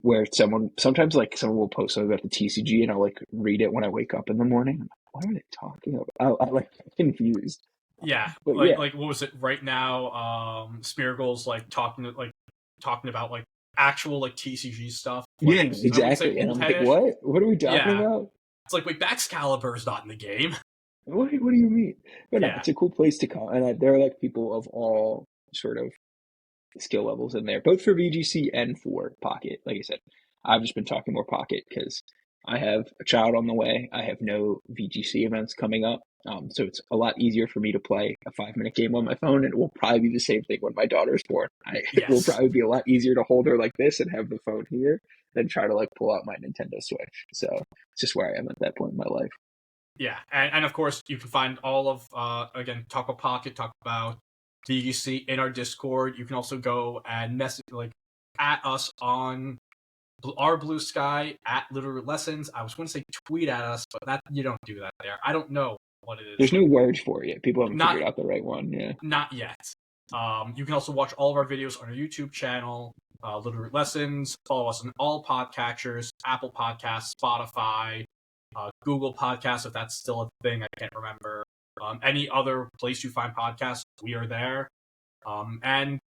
where sometimes someone will post something about the TCG and I'll like read it when I wake up in the morning. I'm like, what are they talking about? I'm confused. Yeah, but like what was it right now? Smeargle's talking about like actual like TCG stuff. Yeah, exactly. And I'm like, what? What are we talking about? It's like, wait, Baxcalibur's not in the game. What do you mean? But no, it's a cool place to come, and there are like people of all sort of skill levels in there, both for VGC and for Pocket. Like I said, I've just been talking more Pocket because I have a child on the way. I have no VGC events coming up. So it's a lot easier for me to play a 5-minute game on my phone, and it will probably be the same thing when my daughter's born. It will Yes. probably be a lot easier to hold her like this and have the phone here than try to like pull out my Nintendo Switch. So it's just where I am at that point in my life. Yeah, and of course you can find all of again, talk about Pocket, talk about VGC in our Discord. You can also go and message at us on our Blue Sky at Littleroot Lessons. I was going to say tweet at us, but that you don't do that there. I don't know what it is. There's no word for it. People haven't Not figured out the right one. Yeah. not yet. You can also watch all of our videos on our YouTube channel, Littleroot Lessons. Follow us on all podcatchers, Apple Podcasts, Spotify, Google Podcasts, if that's still a thing. I can't remember. Any other place you find podcasts, we are there. And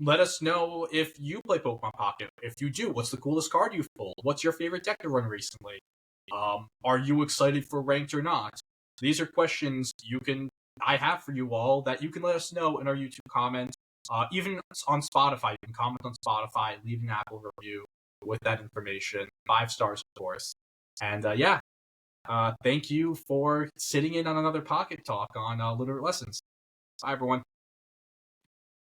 let us know if you play Pokemon Pocket. If you do, what's the coolest card you've pulled? What's your favorite deck to run recently? Are you excited for ranked or not? These are questions I have for you all that you can let us know in our YouTube comments. Even on Spotify, you can comment on Spotify, leave an Apple review with that information. 5 stars, of course. And thank you for sitting in on another Pocket Talk on Literate Lessons. Bye, everyone.